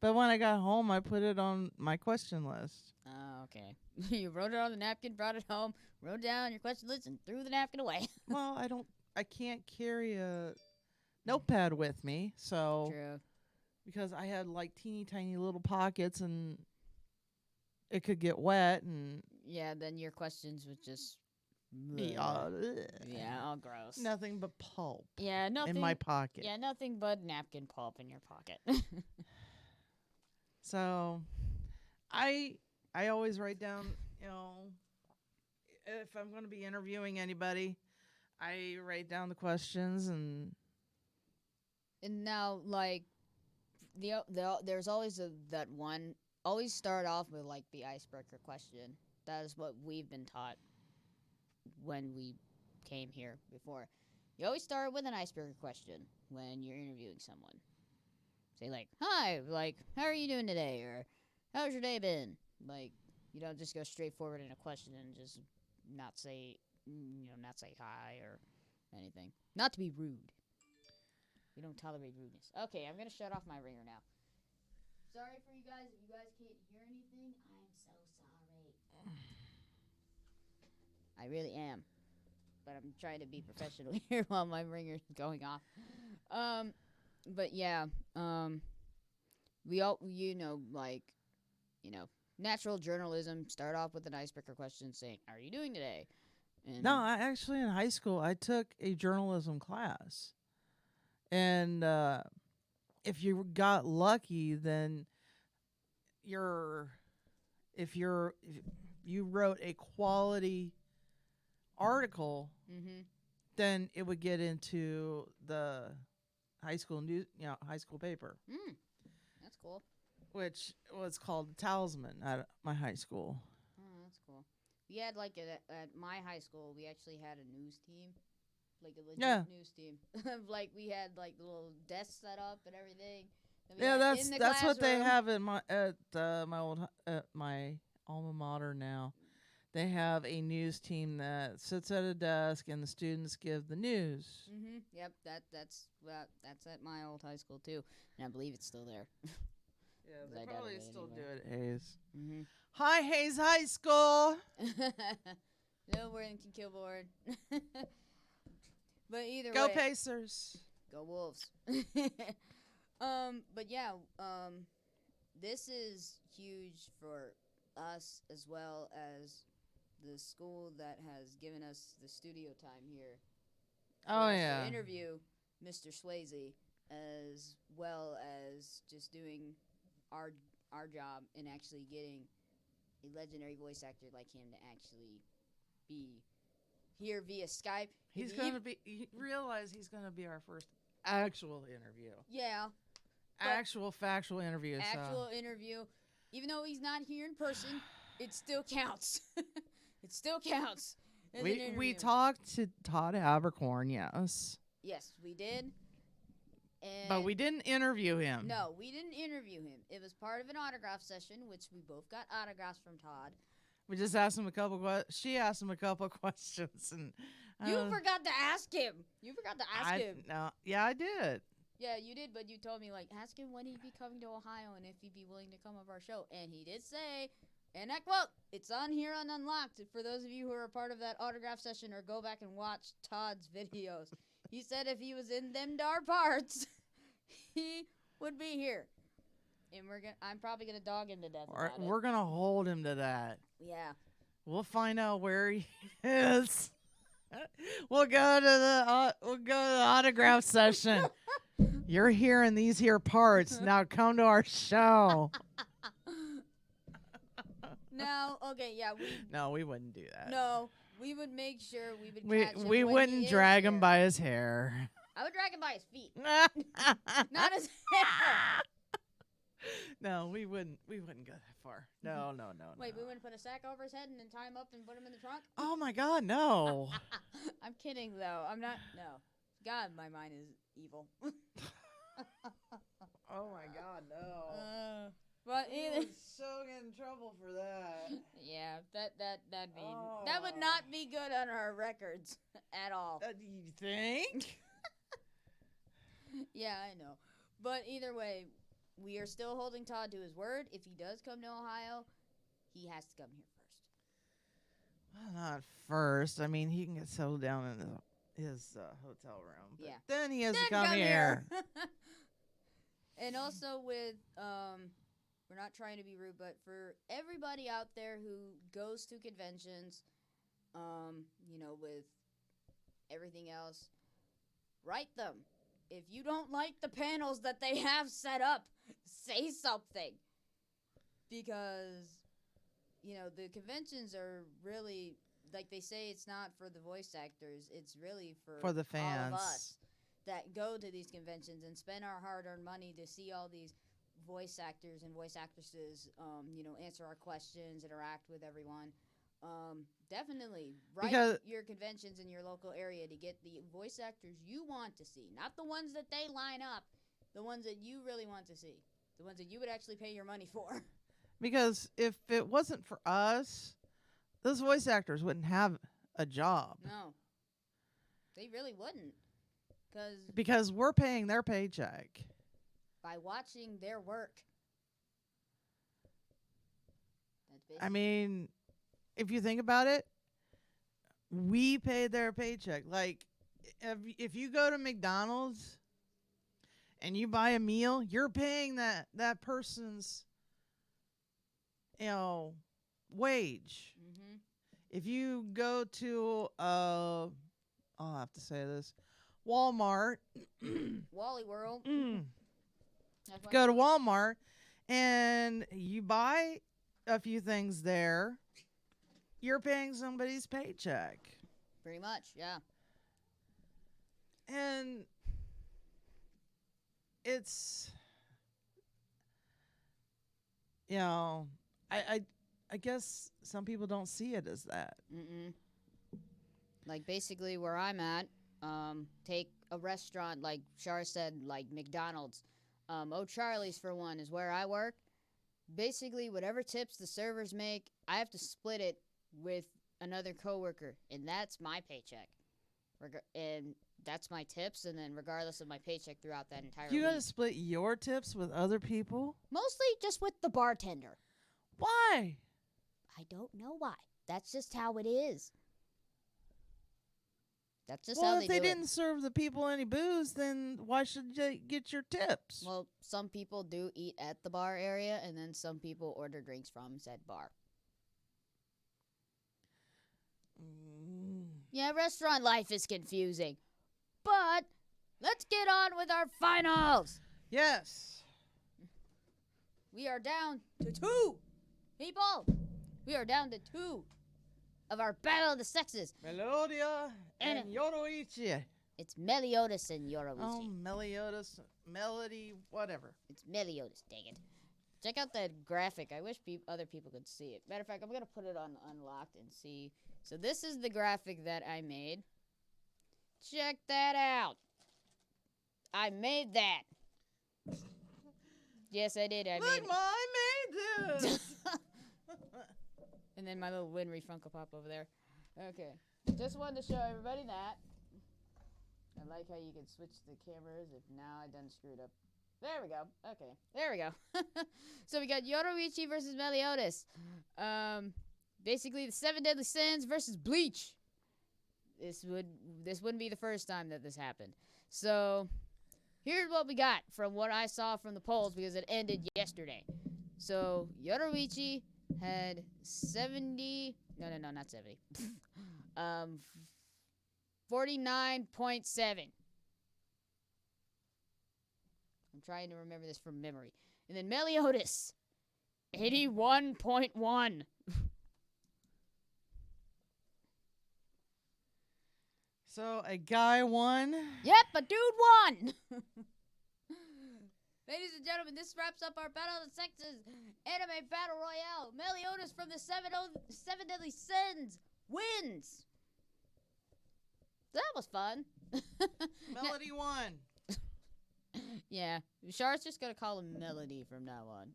But when I got home, I put it on my question list. Oh, okay. You wrote it on the napkin, brought it home, wrote down your question list, and threw the napkin away. Well, I can't carry a notepad with me, so. True. Because I had like teeny tiny little pockets, and it could get wet, and. Yeah, then your questions would just. Yeah, all gross. Nothing but pulp. Yeah, nothing in my pocket. Yeah, nothing but napkin pulp in your pocket. So, I always write down, if I'm going to be interviewing anybody, I write down the questions and now, like, there's always that one. Always start off with like the icebreaker question. That is what we've been taught when we came here before. You always start with an icebreaker question when you're interviewing someone. Say like, "Hi, like, how are you doing today?" or "How's your day been?" Like, you don't just go straight forward in a question and just not say, not say hi or anything. Not to be rude. We don't tolerate rudeness. Okay, I'm gonna shut off my ringer now. Sorry for you guys. If you guys can't hear anything, I'm so sorry. I really am. But I'm trying to be professional here while my ringer's going off. But yeah, we all, natural journalism, start off with an icebreaker question saying, "How are you doing today?" And no, I actually in high school I took a journalism class, and if you got lucky, then if you wrote a quality article, then it would get into the high school news, high school paper, that's cool. which was called the Talisman at my high school. Oh, that's cool. We had like at my high school, we actually had a news team, like a legit news team. Like we had like the little desk set up and everything. Yeah, that's what they have in my my alma mater now. They have a news team that sits at a desk and the students give the news. Yep, that's at my old high school too, and I believe it's still there. Yeah, they probably still do it at Hayes. Mm-hmm. Hi, Hayes High School. No, we're in Kilbourne. But either Go way, Pacers. Go Wolves. But yeah, this is huge for us as well as the school that has given us the studio time here. Oh yeah. To interview Mr. Swayze, as well as just doing our job and actually getting a legendary voice actor like him to actually be here via Skype. He's gonna be. You realize he's gonna be our first actual interview. Yeah. Actual factual interview. Actual interview. Even though he's not here in person, it still counts. It still counts. We talked to Todd Abercorn, yes. Yes, we did. But we didn't interview him. No, we didn't interview him. It was part of an autograph session, which we both got autographs from Todd. We just asked him a couple questions. She asked him a couple questions, and you forgot to ask him. You forgot to ask him. No, yeah, I did. Yeah, you did, but you told me, like, ask him when he'd be coming to Ohio and if he'd be willing to come of our show. And he did say, and I quote, it's on here on Unlocked for those of you who are a part of that autograph session or go back and watch Todd's videos. He said if he was in them dar parts, he would be here. And I'm probably going to dog him to death about it. We're going to hold him to that. Yeah. We'll find out where he is. We'll go to the autograph session. You're hearing these here parts. Now come to our show. No, okay, yeah. No, we wouldn't do that. No, we would make sure we would catch him we when wouldn't he drag is him here. by his hair. I would drag him by his feet. Not his hair. No, we wouldn't go that far. No. Wait, we wouldn't put a sack over his head and then tie him up and put him in the trunk? Oh my God, no. I'm kidding though. I'm not. No. God, my mind is evil. Oh my God, no. But either so get in trouble for that. Yeah, that would not be good on our records at all. You think? Yeah, I know. But either way, we are still holding Todd to his word. If he does come to Ohio, he has to come here first. Well, not first. I mean, he can get settled down in his hotel room. But then he has to come here. And also with, we're not trying to be rude, but for everybody out there who goes to conventions, with everything else, write them. If you don't like the panels that they have set up, say something. Because, the conventions are really like they say, it's not for the voice actors. It's really For the all fans. of us that go to these conventions and spend our hard-earned money to see all these voice actors and voice actresses, answer our questions, interact with everyone. Definitely write your conventions in your local area to get the voice actors you want to see, not the ones that they line up, the ones that you really want to see, the ones that you would actually pay your money for. Because if it wasn't for us, those voice actors wouldn't have a job. No, they really wouldn't. Because we're paying their paycheck. By watching their work. I mean, if you think about it, we pay their paycheck. Like, if you go to McDonald's and you buy a meal, you're paying that person's, wage. Mm-hmm. If you go to, I'll have to say this, Walmart. Wally World. Go to Walmart and you buy a few things there, you're paying somebody's paycheck. Pretty much, yeah. And it's, I guess some people don't see it as that. Mm-mm. Like, basically where I'm at, take a restaurant, like Shar said, like McDonald's. O'Charlie's, for one, is where I work. Basically, whatever tips the servers make, I have to split it with another coworker, and that's my paycheck. And that's my tips, and then regardless of my paycheck throughout that entire You week. gotta split your tips with other people? Mostly just with the bartender. Why? I don't know why. That's just how it is. That's just how Well, they if they do didn't serve the people any booze, then why should they get your tips? Well, some people do eat at the bar area, and then some people order drinks from said bar. Yeah, restaurant life is confusing. But let's get on with our finals. Yes. We are down to 2 people. We are down to 2 of our Battle of the Sexes. Melodia and Yoroichi. It's Meliodas and Yoroichi. Oh, Meliodas, Melody, whatever. It's Meliodas, dang it. Check out that graphic. I wish other people could see it. Matter of fact, I'm going to put it on unlocked and see. So this is the graphic that I made. Check that out. I made that. Yes, I did. Look, Ma, I made this. And then my little Winry Funko Pop over there. Okay. Just wanted to show everybody that. I like how you can switch the cameras if now I done screwed up. There we go. Okay. There we go. So we got Yoroichi versus Meliodas. Basically the 7 Deadly Sins versus Bleach. This wouldn't be the first time that this happened. So here's what we got from what I saw from the polls because it ended yesterday. So Yoroichi had 70. No, not 70. 49.7. I'm trying to remember this from memory. And then Meliodas, 81.1. So a guy won. Yep, a dude won. Ladies and gentlemen, this wraps up our Battle of the Sexes Anime Battle Royale. Meliodas from the 7 Deadly Sins wins. That was fun. Melody won. Yeah, Char's just going to call him Melody from now on.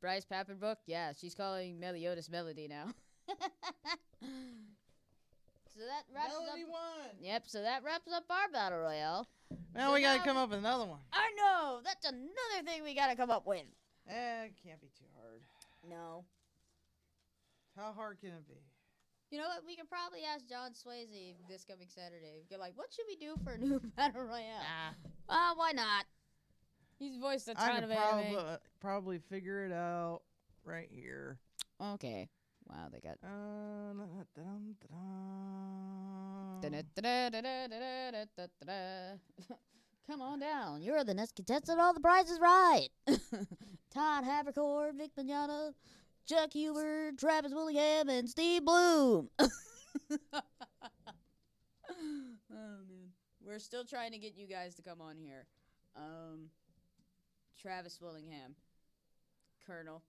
Bryce Pappenbrook, yeah, she's calling Meliodas Melody now. So that wraps Melody up. won. Yep, so that wraps up our Battle Royale. Now So we gotta now- come up with another one. I know! That's another thing we gotta come up with. It can't be too hard. No. How hard can it be? You know what? We could probably ask John Swayze this coming Saturday. Get like, what should we do for a new Battle Royale? Why not? He's voiced a I ton could of anime. probably figure it out right here. Okay. Wow, they got. Come on down. You're the next contestant on The Price is Right. Todd Havercord, Vic Mignogna, Chuck Huber, Travis Willingham, and Steve Bloom. Oh man, we're still trying to get you guys to come on here. Travis Willingham, Colonel.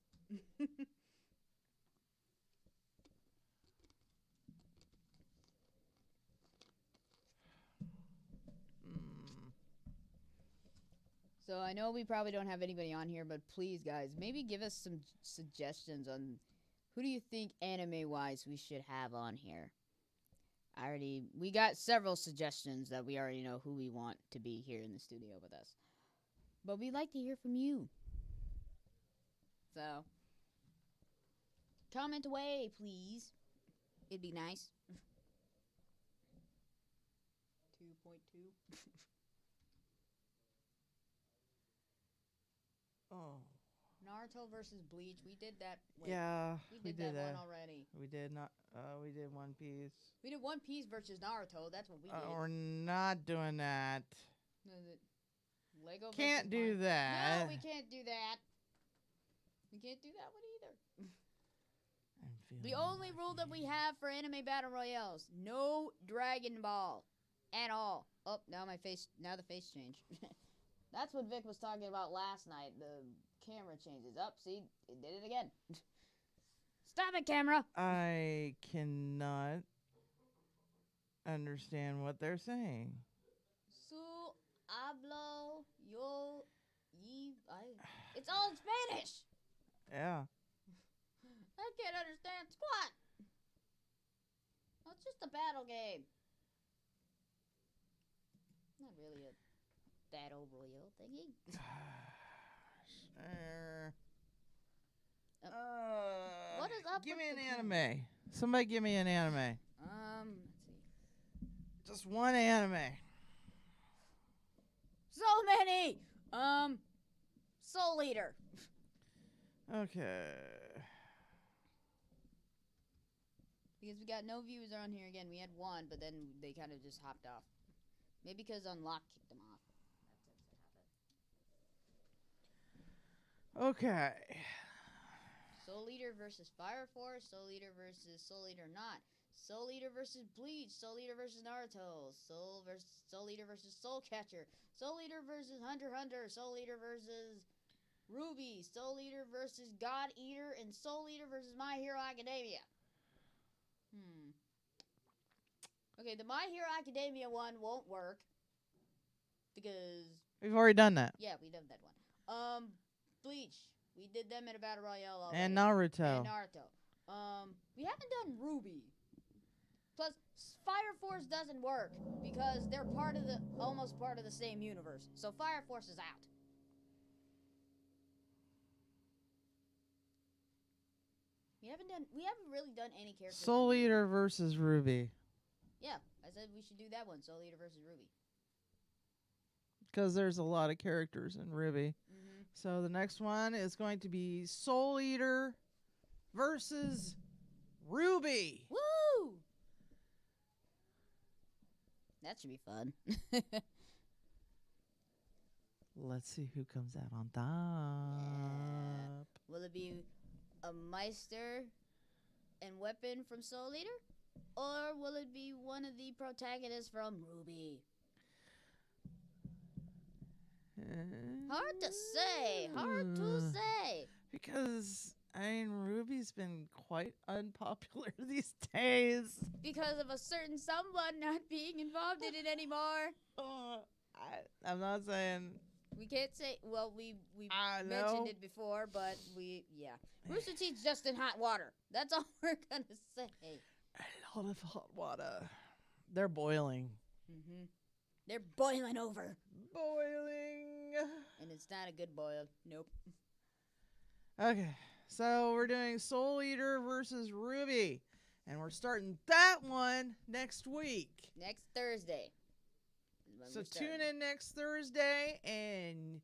So I know we probably don't have anybody on here, but please, guys, maybe give us some suggestions on who do you think anime-wise we should have on here. We got several suggestions that we already know who we want to be here in the studio with us. But we'd like to hear from you. So, comment away, please. It'd be nice. 2.2. Oh. Naruto versus Bleach. We did that. Yeah, we did that one already. We did not. We did One Piece. We did One Piece versus Naruto. That's what we did. We're not doing that. Lego. Can't do that. No, we can't do that. We can't do that one either. The only rule that we have for anime battle royales: no Dragon Ball at all. Oh, now the face changed. That's what Vic was talking about last night. The camera changes up. See, it did it again. Stop it, camera. I cannot understand what they're saying. Su hablo yo y it's all in Spanish. Yeah. I can't understand squat. Well, it's just a battle game. Not really a battle royale thingy. Sure. What is up? Give me an anime. Somebody give me an anime. Let's see. Just one anime. So many. Soul Eater. Okay. Because we got no views on here again. We had one, but then they kind of just hopped off. Maybe because Unlock kicked them off. Okay. Soul Eater versus Fire Force. Soul Eater versus Soul Eater Not. Soul Eater versus Bleach. Soul Eater versus Naruto. Soul Eater versus Soul Catcher. Soul Eater versus Hunter x Hunter. Soul Eater versus RWBY. Soul Eater versus God Eater. And Soul Eater versus My Hero Academia. Okay, the My Hero Academia one won't work. Because... We've already done that. Yeah, we done that one. Bleach. We did them in a battle royale already. And Naruto. We haven't done RWBY. Plus, Fire Force doesn't work because they're almost part of the same universe. So Fire Force is out. We haven't really done any characters. Soul Eater versus RWBY. Yeah, I said we should do that one. Soul Eater versus RWBY. Because there's a lot of characters in RWBY. So the next one is going to be Soul Eater versus RWBY. Woo! That should be fun. Let's see who comes out on top. Yeah. Will it be a Meister and weapon from Soul Eater? Or will it be one of the protagonists from RWBY? Hard to say. Because, RWBY's been quite unpopular these days. Because of a certain someone not being involved in it anymore. I'm not saying... We can't say... Well, we mentioned it before, but yeah. Rooster Teeth's just in hot water. That's all we're going to say. A lot of hot water. They're boiling. They're boiling over. Boiling. And it's not a good boil. Nope. Okay. So we're doing Soul Eater versus RWBY. And we're starting that one next week. Next Thursday. So tune in next Thursday and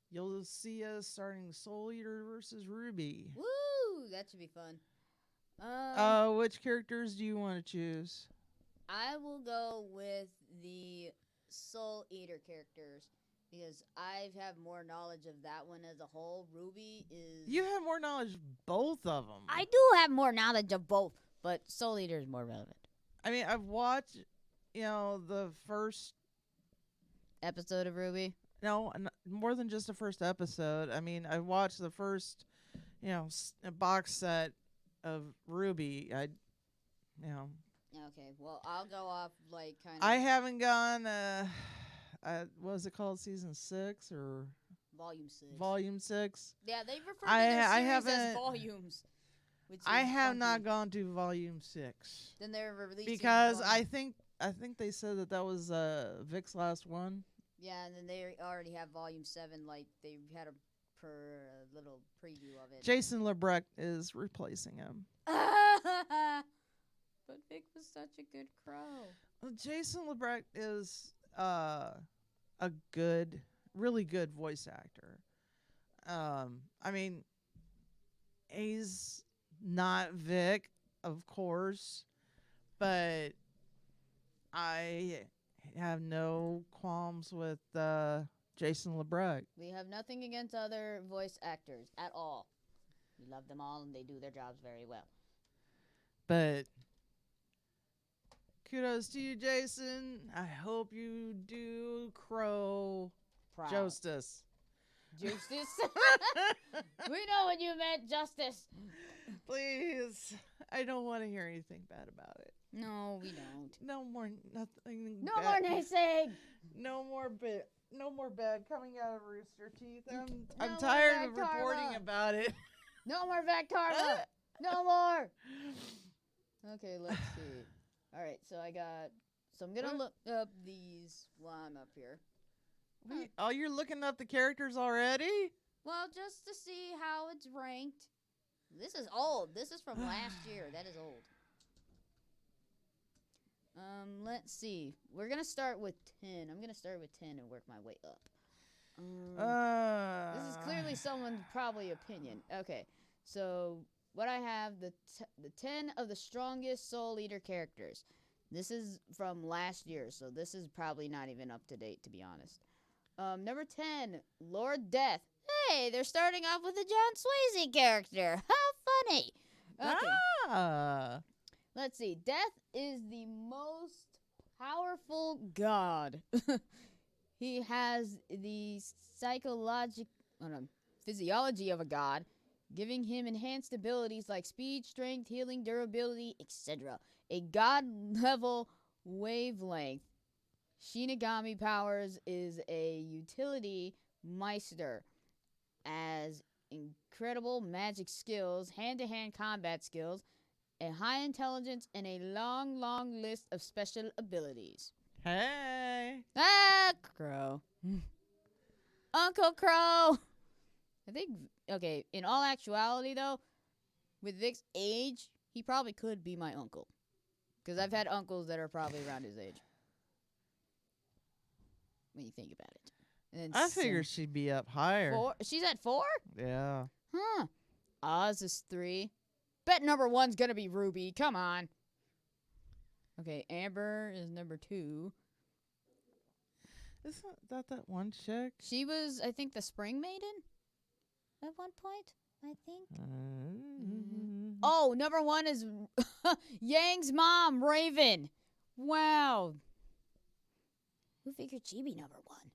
you'll see us starting Soul Eater versus RWBY. Woo! That should be fun. Which characters do you want to choose? I will go with the Soul Eater characters because I have more knowledge of that one as a whole. RWBY is... You have more knowledge of both of them. I do have more knowledge of both, but Soul Eater is more relevant. I mean, I've watched, the first. Episode of RWBY. No, more than just the first episode. I mean, I watched the first, box set of RWBY. Okay, well, I'll go off like kind of. I haven't gone. What was it called? Season 6 or Volume 6. Volume 6. Yeah, they refer to their I series as haven't- volumes. Which I is have funky. not gone to Volume 6 Then they're releasing because volume- I think they said that was Vic's last one. Yeah, and then they already have Volume 7. Like they had a little preview of it. Jason LeBrecq is replacing him. But Vic was such a good crow. Well, Jason LeBrecq is a really good voice actor. I mean, he's not Vic, of course, but I have no qualms with Jason LeBrecq. We have nothing against other voice actors at all. We love them all, and they do their jobs very well. But kudos to you, Jason. I hope you do crow Proud. justice. Justice? We know what you meant, justice. Please. I don't want to hear anything bad about it. No, we don't. No more nothing. No bad. more naysaying. No more bad coming out of Rooster Teeth. I'm more tired bad of reporting karma. about it. No more Vet Karma. No more. Okay, let's see. All right, so I'm going to look up these while I'm up here. Oh, you're looking up the characters already? Well, just to see how it's ranked. This is old. This is from last year. That is old. Let's see. We're going to start with 10. I'm going to start with 10 and work my way up. This is clearly someone's probably opinion. Okay, so what I have, the 10 of the strongest Soul Eater characters. This is from last year, so this is probably not even up to date, to be honest. Number 10, Lord Death. Hey, they're starting off with a John Swayze character. How funny. Okay. Let's see. Death is the most powerful god. He has the physiology of a god, giving him enhanced abilities like speed, strength, healing, durability, etc. A god-level wavelength. Shinigami powers is a utility meister, as incredible magic skills, hand-to-hand combat skills, a high intelligence, and a long, long list of special abilities. Hey. Ah, Crow. Uncle Crow. I think, okay, in all actuality, though, with Vic's age, he probably could be my uncle. Because I've had uncles that are probably around his age. When you think about it. And then I figured she'd be up higher. 4. She's at 4? Yeah. Huh. Oz is 3. Bet number 1's gonna be Ruby. Come on. Okay, Amber is number 2. Isn't that one chick? She was, I think, the Spring Maiden at one point, I think. Oh, number 1 is Yang's mom, Raven. Wow. Who figured she'd be number 1?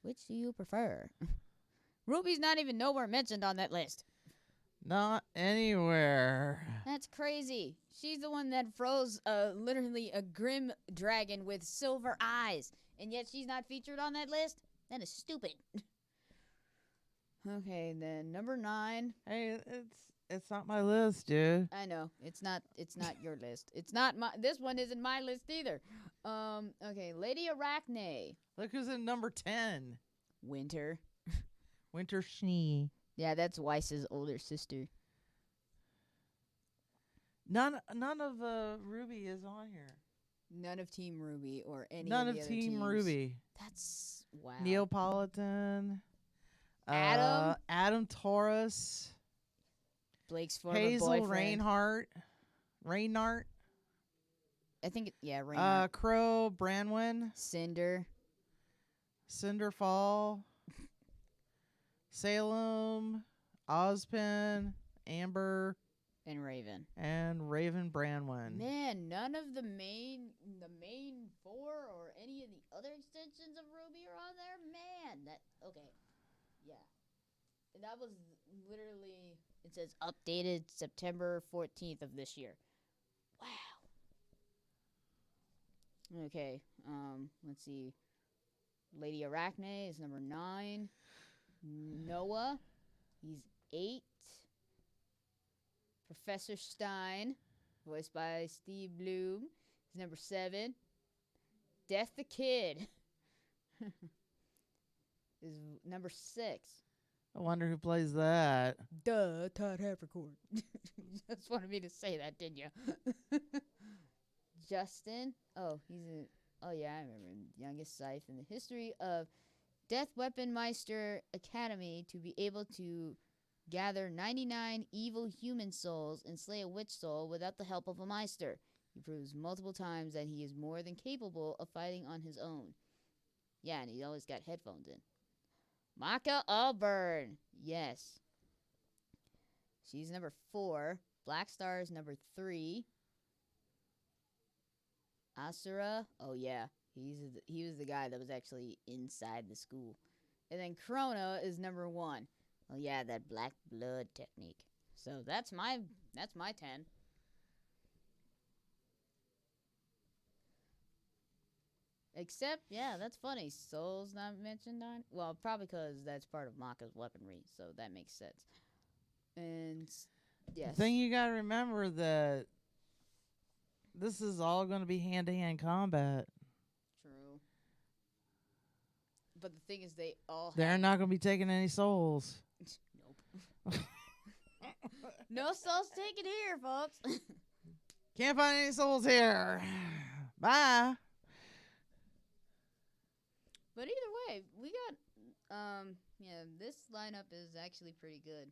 Which do you prefer? Ruby's not even nowhere mentioned on that list. Not anywhere. That's crazy. She's the one that froze literally a grim dragon with silver eyes, and yet she's not featured on that list? That is stupid. Okay, then number 9. Hey, it's not my list, dude. I know. It's not your list. It's not this one isn't my list either. Okay, Lady Arachne. Look who's in number 10. Winter. Winter Schnee. Yeah, that's Weiss's older sister. None of RWBY is on here. None of Team RWBY or any None of the of other Team teams. RWBY. That's wow. Neapolitan. Adam. Adam Taurus. Blake's former Hazel boyfriend. Reinhardt. I think Reinhardt. Crow Branwen. Cinder. Cinderfall. Salem. Ozpin. Amber. And Raven. And Raven Branwen. Man, none of the main four or any of the other extensions of RWBY are on there. Man, that okay, yeah. And that was literally, it says updated September 14th of this year. Wow. Okay, let's see. Lady Arachne is number 9. Noah, he's 8. Professor Stein, voiced by Steve Bloom, is number 7. Death the Kid is number 6. I wonder who plays that. Duh, Todd Havercourt. You just wanted me to say that, didn't you? Justin, oh yeah, I remember him. Youngest Scythe in the history of Death Weapon Meister Academy to be able to gather 99 evil human souls and slay a witch soul without the help of a Meister. He proves multiple times that he is more than capable of fighting on his own. Yeah, and he always got headphones in. Maka Auburn. Yes. She's number 4. Black Star is number 3. Asura. Oh, yeah. He was the guy that was actually inside the school. And then Krona is number 1. Oh, yeah, that black blood technique. So that's my 10. Except, yeah, that's funny. Soul's not mentioned on. Well, probably because that's part of Maka's weaponry, so that makes sense. And yes, The thing you gotta remember that this is all going to be hand-to-hand combat. True. But the thing is, they're not going to be taking any souls. Nope. No souls taken here, folks. Can't find any souls here. Bye. But either way, we got, this lineup is actually pretty good.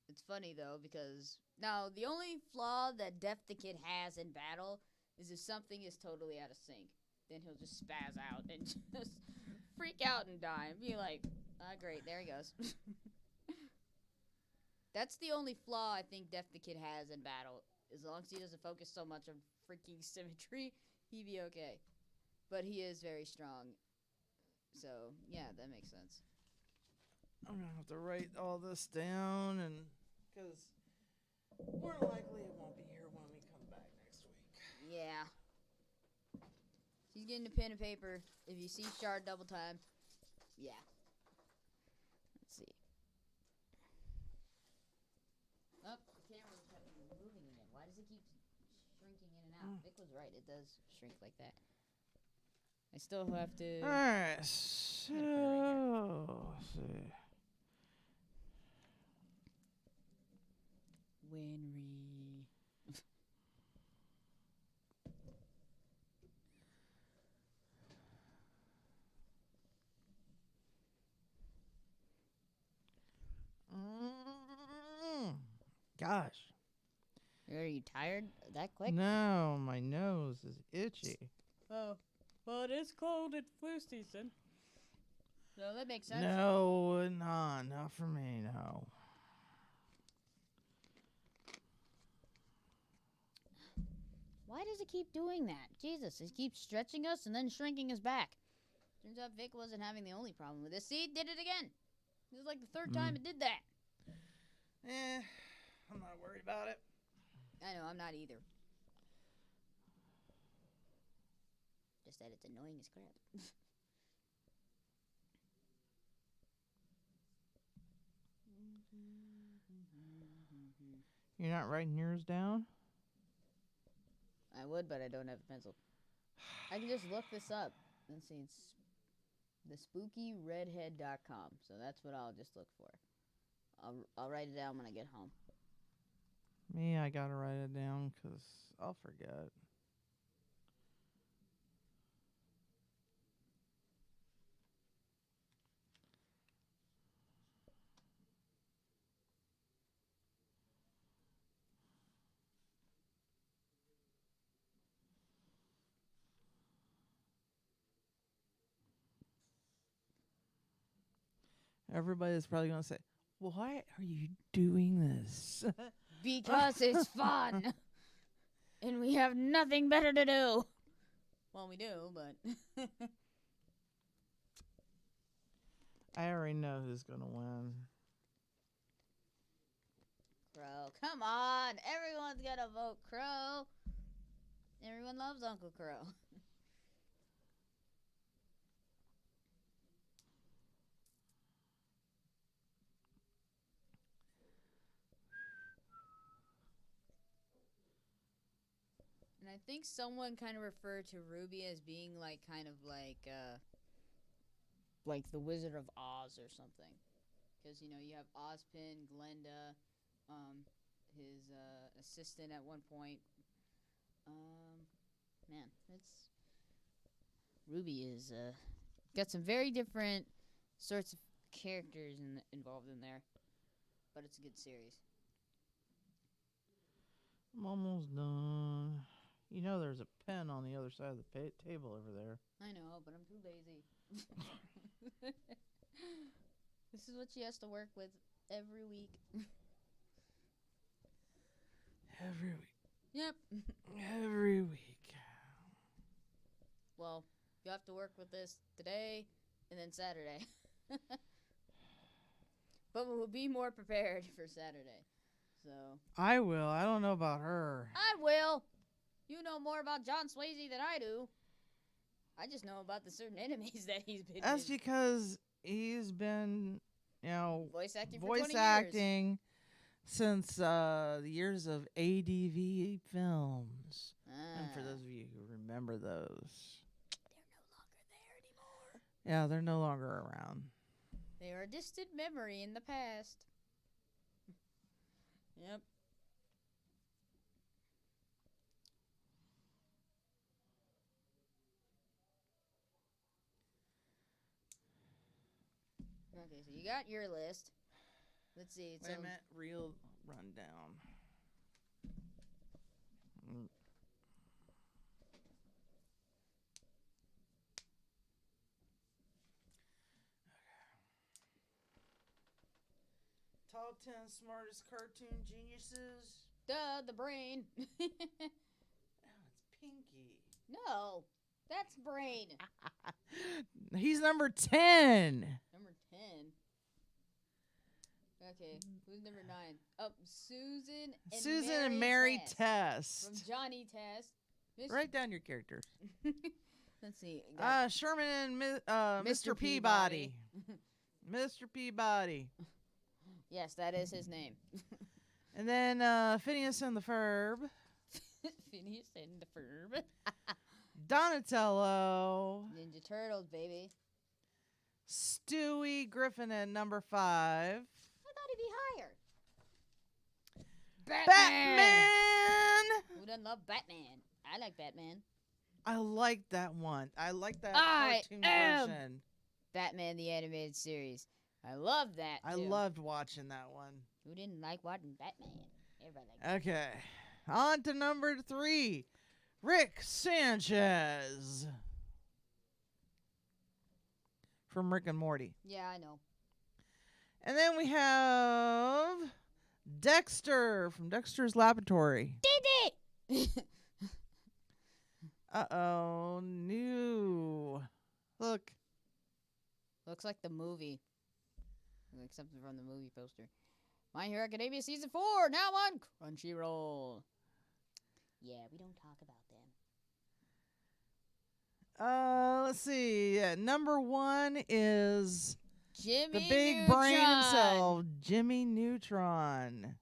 It's funny, though, because now the only flaw that Death the Kid has in battle is if something is totally out of sync. Then he'll just spaz out and just freak out and die and be like, great, there he goes. That's the only flaw I think Death the Kid has in battle. As long as he doesn't focus so much on freaking symmetry, he'd be okay. But he is very strong. So, yeah, that makes sense. I'm going to have to write all this down, and because more likely it won't be here when we come back next week. Yeah. She's getting a pen and paper. If you see Shard double time, yeah. Let's see. Oh, the camera kept moving again. Why does it keep shrinking in and out? Vic was right. It does shrink like that. I still have to. All right. So, let's see. Winry. Gosh. Are you tired that quick? No, my nose is itchy. Oh. Well, it is cold at flu season. So that makes sense. No, not for me, no. Why does it keep doing that? Jesus, it keeps stretching us and then shrinking us back. Turns out Vic wasn't having the only problem with this. See, it did it again. This is like the 3rd time it did that. I'm not worried about it. I know, I'm not either. Just that it's annoying as crap. You're not writing yours down? I would, but I don't have a pencil. I can just look this up. Let's see, it's thespookyredhead.com. So that's what I'll just look for. I'll write it down when I get home. Me, I gotta write it down because I'll forget. Everybody's probably going to say, why are you doing this? Because it's fun. And we have nothing better to do. Well, we do, but... I already know who's going to win. Crow. Come on. Everyone's got to vote Crow. Everyone loves Uncle Crow. And I think someone kind of referred to Ruby as being like kind of like the Wizard of Oz or something. Because, you know, you have Ozpin, Glenda, his assistant at one point. Man, it's... Ruby is got some very different sorts of characters involved in there. But it's a good series. I'm almost done. You know there's a pen on the other side of the table over there. I know, but I'm too lazy. This is what she has to work with every week. Every week. Yep. Every week. Well, you have to work with this today and then Saturday. But we'll be more prepared for Saturday. So I will. I don't know about her. I will. You know more about John Swayze than I do. I just know about the certain enemies that he's been That's in. Because he's been, you know, Voice acting for voice 20 acting years. since the years of ADV films. And for Ah. those of you who remember those. They're no longer there anymore. Yeah, they're no longer around. They are a distant memory in the past. Yep. Okay, so you got your list. Let's see. Wait a minute. Real rundown. Top 10 smartest cartoon geniuses. Duh, the brain. Oh, it's Pinky. No, that's Brain. He's number 10. Number 10. Okay, who's number 9? Oh, Susan and Mary Test. From Johnny Test. Write down your characters. Let's see. Sherman and Mr. Peabody. Mr. Peabody. Yes, that is his name. And then Phineas and the Ferb. Phineas and the Ferb. Donatello. Ninja Turtles, baby. Stewie Griffin at number 5. I thought he'd be higher. Batman! Who doesn't love Batman? I like Batman. I like that one. I like that I cartoon am version. Batman the Animated Series. I love that, I too. loved watching that one. Who didn't like watching Batman? Everybody liked Okay. On to number 3. Rick Sanchez. From Rick and Morty. Yeah, I know. And then we have Dexter from Dexter's Laboratory. Did it! Uh-oh. New. Look. Looks like the movie. Like something from the movie poster. My Hero Academia Season 4, now on Crunchyroll. Yeah, we don't talk about them. Let's see. Number 1 is Jimmy the big Neutron. brain himself, Jimmy Neutron.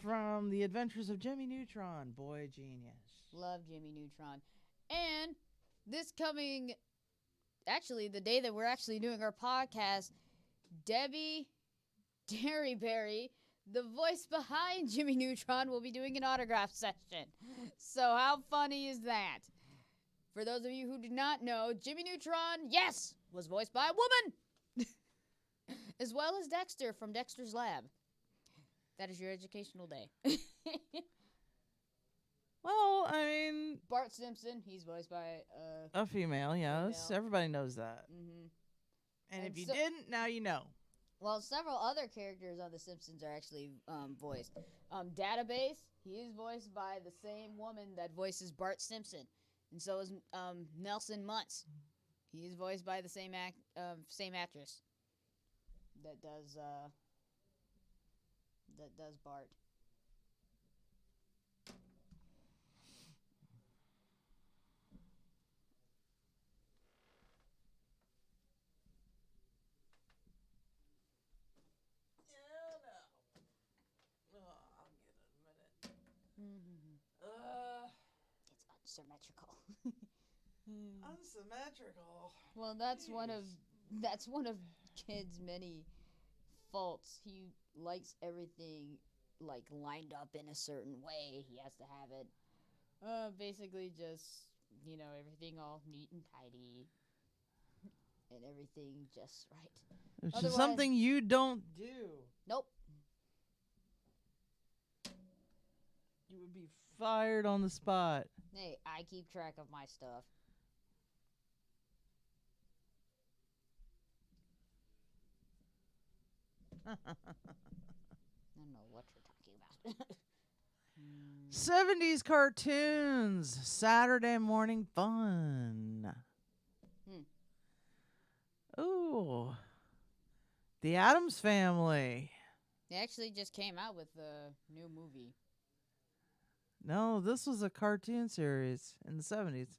From The Adventures of Jimmy Neutron. Boy, genius. Love Jimmy Neutron. And this coming, actually, the day that we're actually doing our podcast, Debbie Derryberry, the voice behind Jimmy Neutron, will be doing an autograph session. So how funny is that? For those of you who do not know, Jimmy Neutron, yes, was voiced by a woman. As well as Dexter from Dexter's Lab. That is your educational day. Well, I mean... Bart Simpson, he's voiced by... a female, yes. female. Everybody knows that. Mm-hmm. And if you so- didn't, now you know. Well, several other characters on The Simpsons are actually voiced. Database, he is voiced by the same woman that voices Bart Simpson, and so is Nelson Muntz. He is voiced by the same actress that does Bart. It's unsymmetrical. Unsymmetrical. Well, that's one of Kid's many faults. He likes everything like lined up in a certain way. He has to have it. Basically just everything all neat and tidy, and everything just right. Which is something you don't do. Nope. You would be fired on the spot. Hey, I keep track of my stuff. I don't know what you're talking about. 70s cartoons, Saturday morning fun. Ooh. The Addams Family. They actually just came out with a new movie. No, this was a cartoon series in the 70s.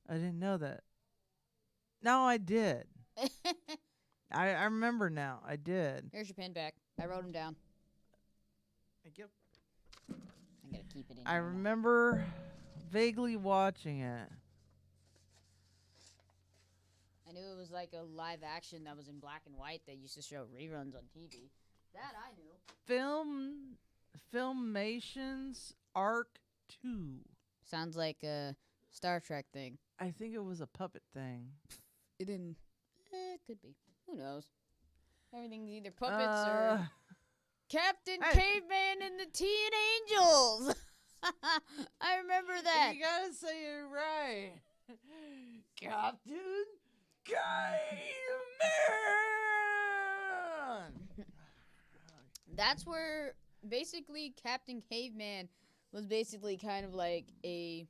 I didn't know that. No, I did. I remember now. I did. Here's your pen back. I wrote them down. Thank you. I gotta keep it in. I remember vaguely watching it. I knew it was like a live action that was in black and white that used to show reruns on TV. That I knew. Filmation's Arc 2. Sounds like a Star Trek thing. I think it was a puppet thing. It didn't. It could be. Who knows? Everything's either puppets or Captain Caveman and the Teen Angels. I remember that. You gotta say it right. Captain Caveman. That's where basically Captain Caveman was basically kind of like a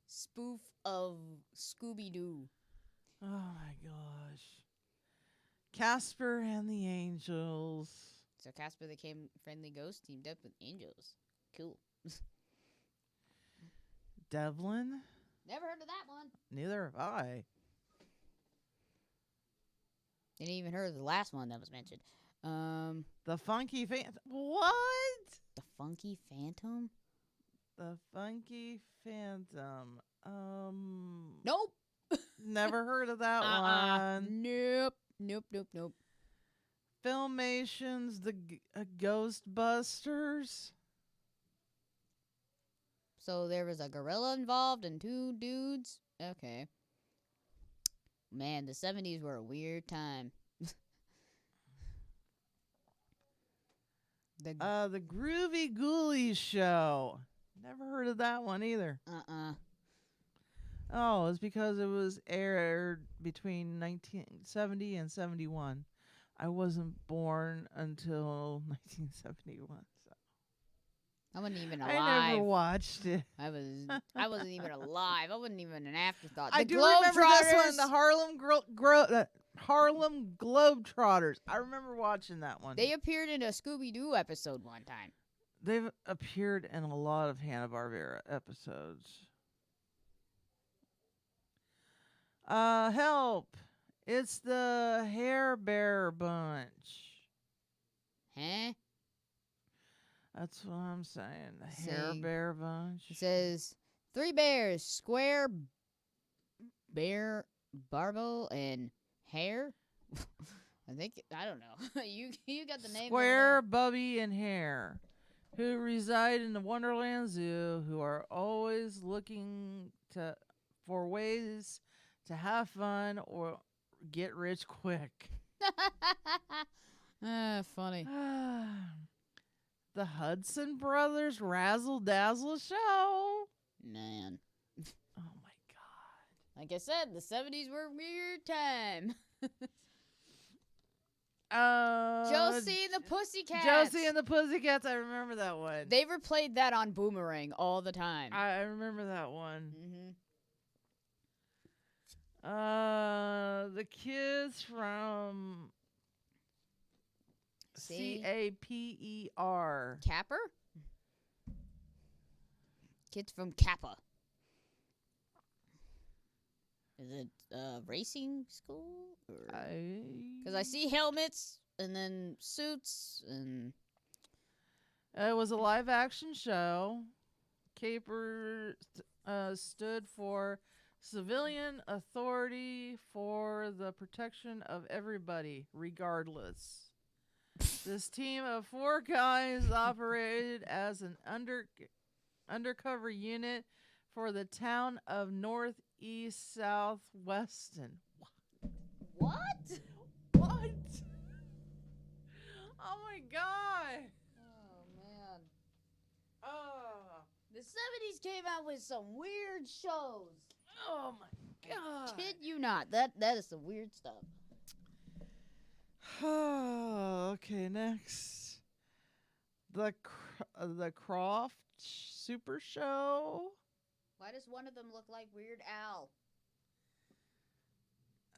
spoof of Scooby-Doo. Oh my gosh. Casper and the Angels. So Casper the Friendly Ghost teamed up with angels. Cool. Devlin? Never heard of that one. Neither have I. Didn't even heard of the last one that was mentioned. The Funky Phantom. What? The Funky Phantom? The Funky Phantom. Nope. Never heard of that one. Nope. Filmation's the Ghostbusters. So there was a gorilla involved and two dudes? Okay. Man, the 70s were a weird time. The Groovy Ghoulies Show. Never heard of that one either. Oh, it's because it was aired between 1970 and 71. I wasn't born until 1971. So I wasn't even alive. I never watched it. I wasn't even alive. I wasn't even an afterthought. I do remember this one, the Harlem Globetrotters. I remember watching that one. They appeared in a Scooby-Doo episode one time. They've appeared in a lot of Hanna-Barbera episodes. Help! It's the Hair Bear Bunch. Huh? That's what I'm saying. The Hair Bear Bunch. It says 3 bears, Square, Bear, Barbel, and Hare. I don't know. you got the name. Square, Bubby, and Hare, who reside in the Wonderland Zoo, who are always looking for ways to have fun or get rich quick. Funny. The Hudson Brothers Razzle Dazzle Show. Man. Oh my God. Like I said, the 70s were a weird time. Josie and the Pussycats. Josie and the Pussycats. I remember that one. They replayed that on Boomerang all the time. I remember that one. The kids from Caper. Capper? Kids from Kappa. Is it racing school? Because I see helmets and then suits and. It was a live action show. Caper stood for Civilian Authority for the Protection of Everybody, Regardless. This team of 4 guys operated as an undercover unit for the town of Northeast Southweston. What? What? Oh my god. Oh man. Oh. The 70s came out with some weird shows. Oh my god. Kid you not. That is some weird stuff. Okay, next. The Croft Super Show. Why does one of them look like Weird Al?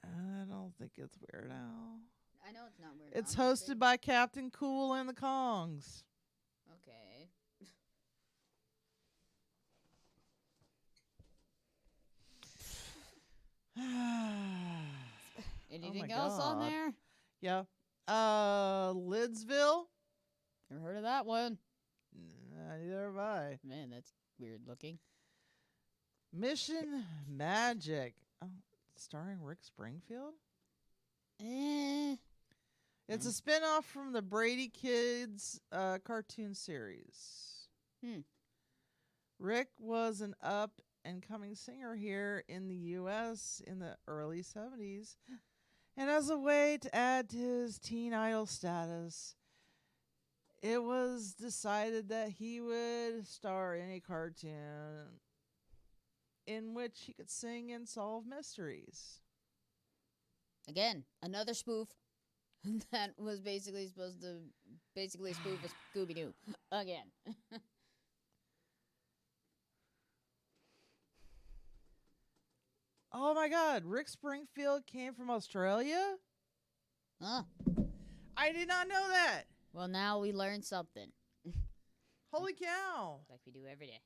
I don't think it's Weird Al. I know it's not Weird It's Al. hosted by Captain Cool and the Kongs. Okay. Anything else on there? Yeah. Lidsville. Never heard of that one. Neither have I. Man, that's weird looking. Mission Magic. Oh, starring Rick Springfield? It's a spinoff from the Brady Kids cartoon series. Rick was an up-and-coming singer here in the U.S. in the early 70s. And as a way to add to his teen idol status, it was decided that he would star in a cartoon in which he could sing and solve mysteries. Again, another spoof that was basically supposed to spoof a Scooby-Doo. Again. Oh my god, Rick Springfield came from Australia? Huh. I did not know that. Well, now we learned something. Holy cow. Like we do every day.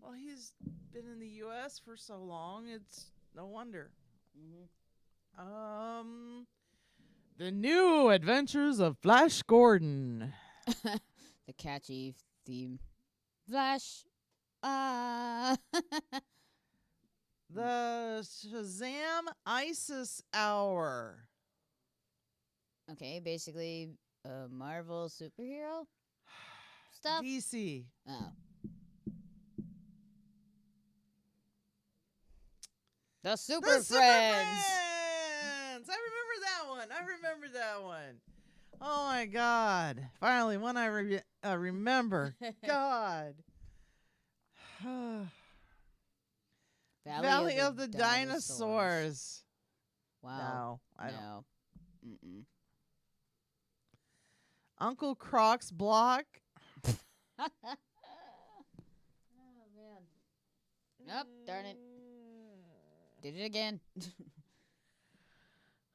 Well, he's been in the U.S. for so long, it's no wonder. The New Adventures of Flash Gordon. The catchy theme. Flash. The Shazam ISIS Hour. Okay, basically a Marvel superhero stuff. DC. Oh. The Super Friends. I remember that one. Oh my god. Finally, one I remember. God. Valley of the Dinosaurs. Wow. No, I don't. Mm-mm. Uncle Croc's Block. Oh, man. Nope, darn it. Did it again.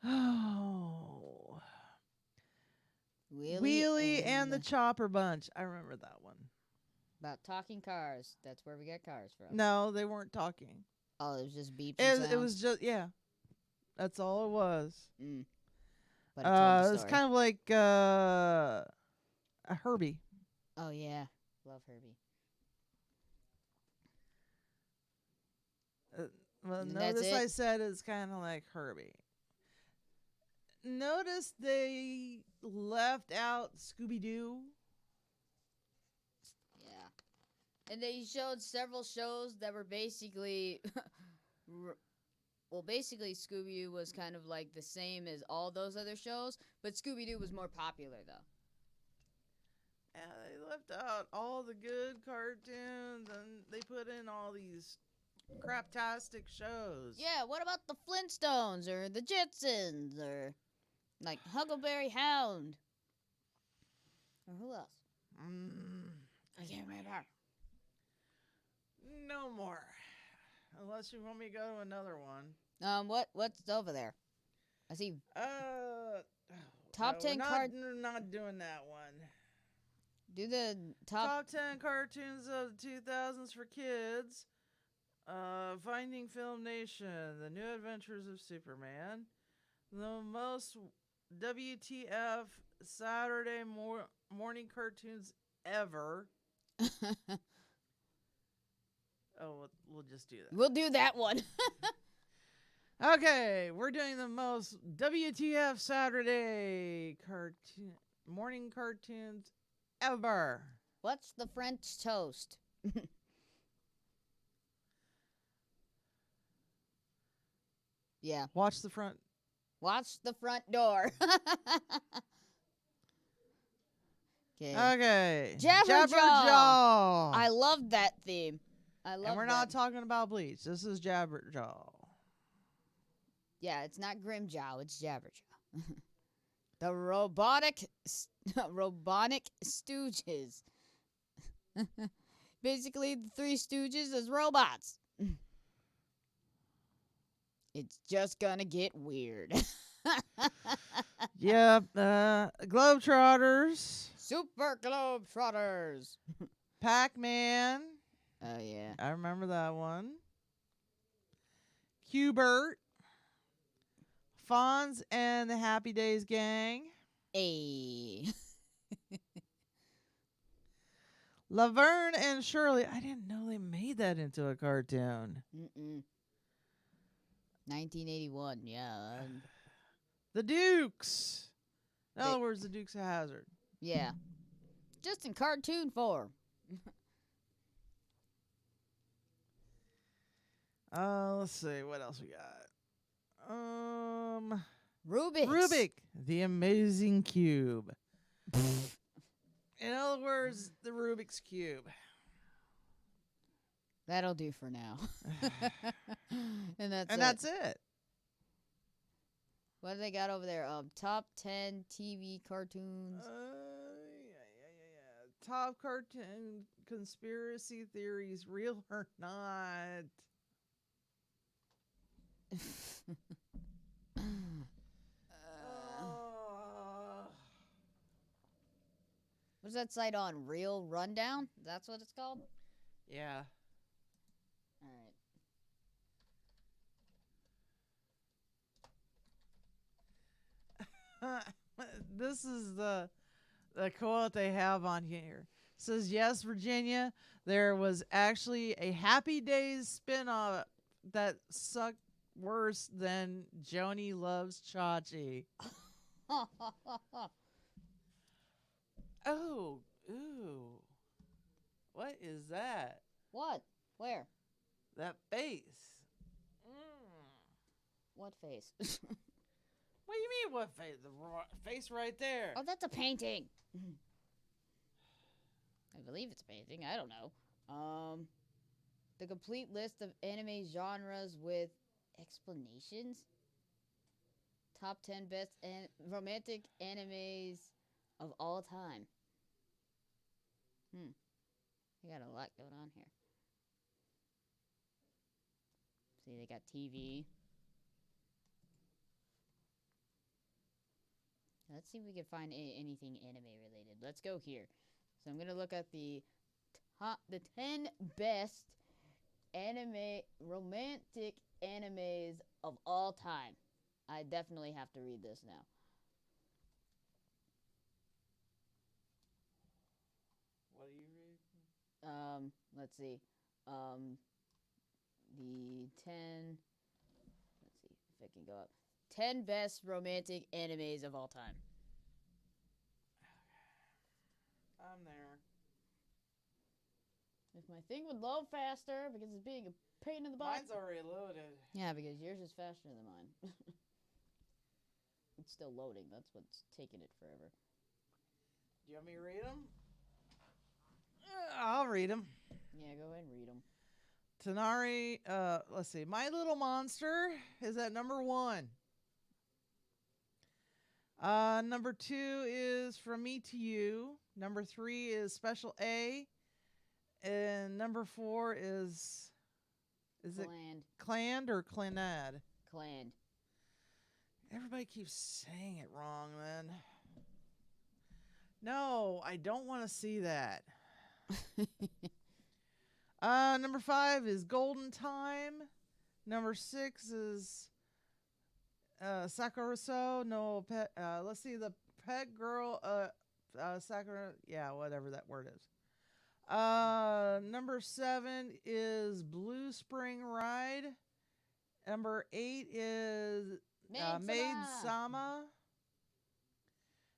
Oh. Wheelie, Wheelie and the Chopper Bunch. I remember that one. About talking cars. That's where we got cars from. No, they weren't talking. Oh, it was just beeps and sounds? It was just, yeah. That's all it was. But it told the it was story. kind of like a Herbie. Oh, yeah. Love Herbie. Well, And notice that's it? I said it's kind of like Herbie. Notice they left out Scooby-Doo. Yeah. And they showed several shows that were basically... Well, basically, Scooby-Doo was kind of like the same as all those other shows, but Scooby-Doo was more popular, though. And they left out all the good cartoons, and they put in all these craptastic shows. Yeah, what about the Flintstones or the Jetsons or... Like Huckleberry Hound. Or who else? I can't remember. No more. Unless you want me to go to another one. What's over there? I see top no, 10 card. We're not doing that one. Do the Top 10 cartoons of the 2000s for kids. Finding Film Nation, The New Adventures of Superman, the most WTF Saturday morning cartoons ever. Oh, we'll just do that. We'll do that one. Okay, we're doing the most WTF Saturday morning cartoons ever. What's the French toast? Yeah. Watch the front door. Okay. Jabberjaw. I love that theme. And we're not talking about Bleach. This is Jabberjaw. Yeah, it's not Grimjaw. It's Jabberjaw. The robotic Stooges. Basically, the Three Stooges as robots. It's just gonna get weird. Yep. Globetrotters. Super Globetrotters. Pac-Man. Oh, yeah. I remember that one. Hubert. Fonz and the Happy Days Gang. Hey. Laverne and Shirley. I didn't know they made that into a cartoon. 1981, yeah. The Dukes. In other words, the Dukes of Hazzard. Yeah. Just in cartoon form. Let's see. What else we got? Rubik. The Amazing Cube. In other words, the Rubik's Cube. That'll do for now. And that's it. What do they got over there? Top 10 TV cartoons. Yeah. Top cartoon conspiracy theories, real or not. What's that site on? Real Rundown? That's what it's called? Yeah. All right. This is the quote they have on here. It says, yes, Virginia, there was actually a Happy Days spin-off that sucked worse than Joni Loves Chachi. Oh, ooh. What is that? What? Where? That face. What face? What do you mean, what face? The face right there. Oh, that's a painting. I believe it's a painting. I don't know. The complete list of anime genres with explanations. Top 10 best romantic animes of all time. They got a lot going on here. See, they got TV. Let's see if we can find anything anime related. Let's go here. So I'm gonna look at the 10 best romantic animes of all time. I definitely have to read this now. What are you reading? Let's see. The 10. Let's see if it can go up. 10 best romantic animes of all time. I'm there. If my thing would load faster, because it's being a pain in the butt. Mine's already loaded. Yeah, because yours is faster than mine. It's still loading. That's what's taking it forever. Do you want me to read them? I'll read them. Yeah, go ahead and read them. Toonami, let's see. My Little Monster is at number 1. Number 2 is From Me to You. Number 3 is Special A. And number 4 is it Cland or Clanad? Clan. Everybody keeps saying it wrong then. No, I don't want to see that. Number 5 is Golden Time. Number 6 is Sakura no pet. Let's see, the pet girl. Sakura. Yeah, whatever that word is. Number 7 is Blue Spring Ride. Number 8 is Maid Sama.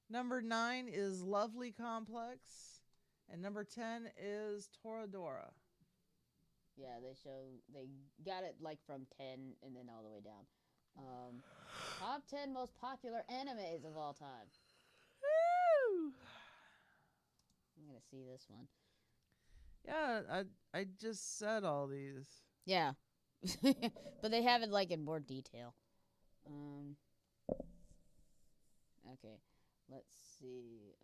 Number 9 is Lovely Complex. And number 10 is Toradora. Yeah, they got it like from 10 and then all the way down. Top 10 most popular animes of all time. Woo! I'm gonna see this one. Yeah, I just said all these. Yeah. But they have it like in more detail. Okay. Let's see.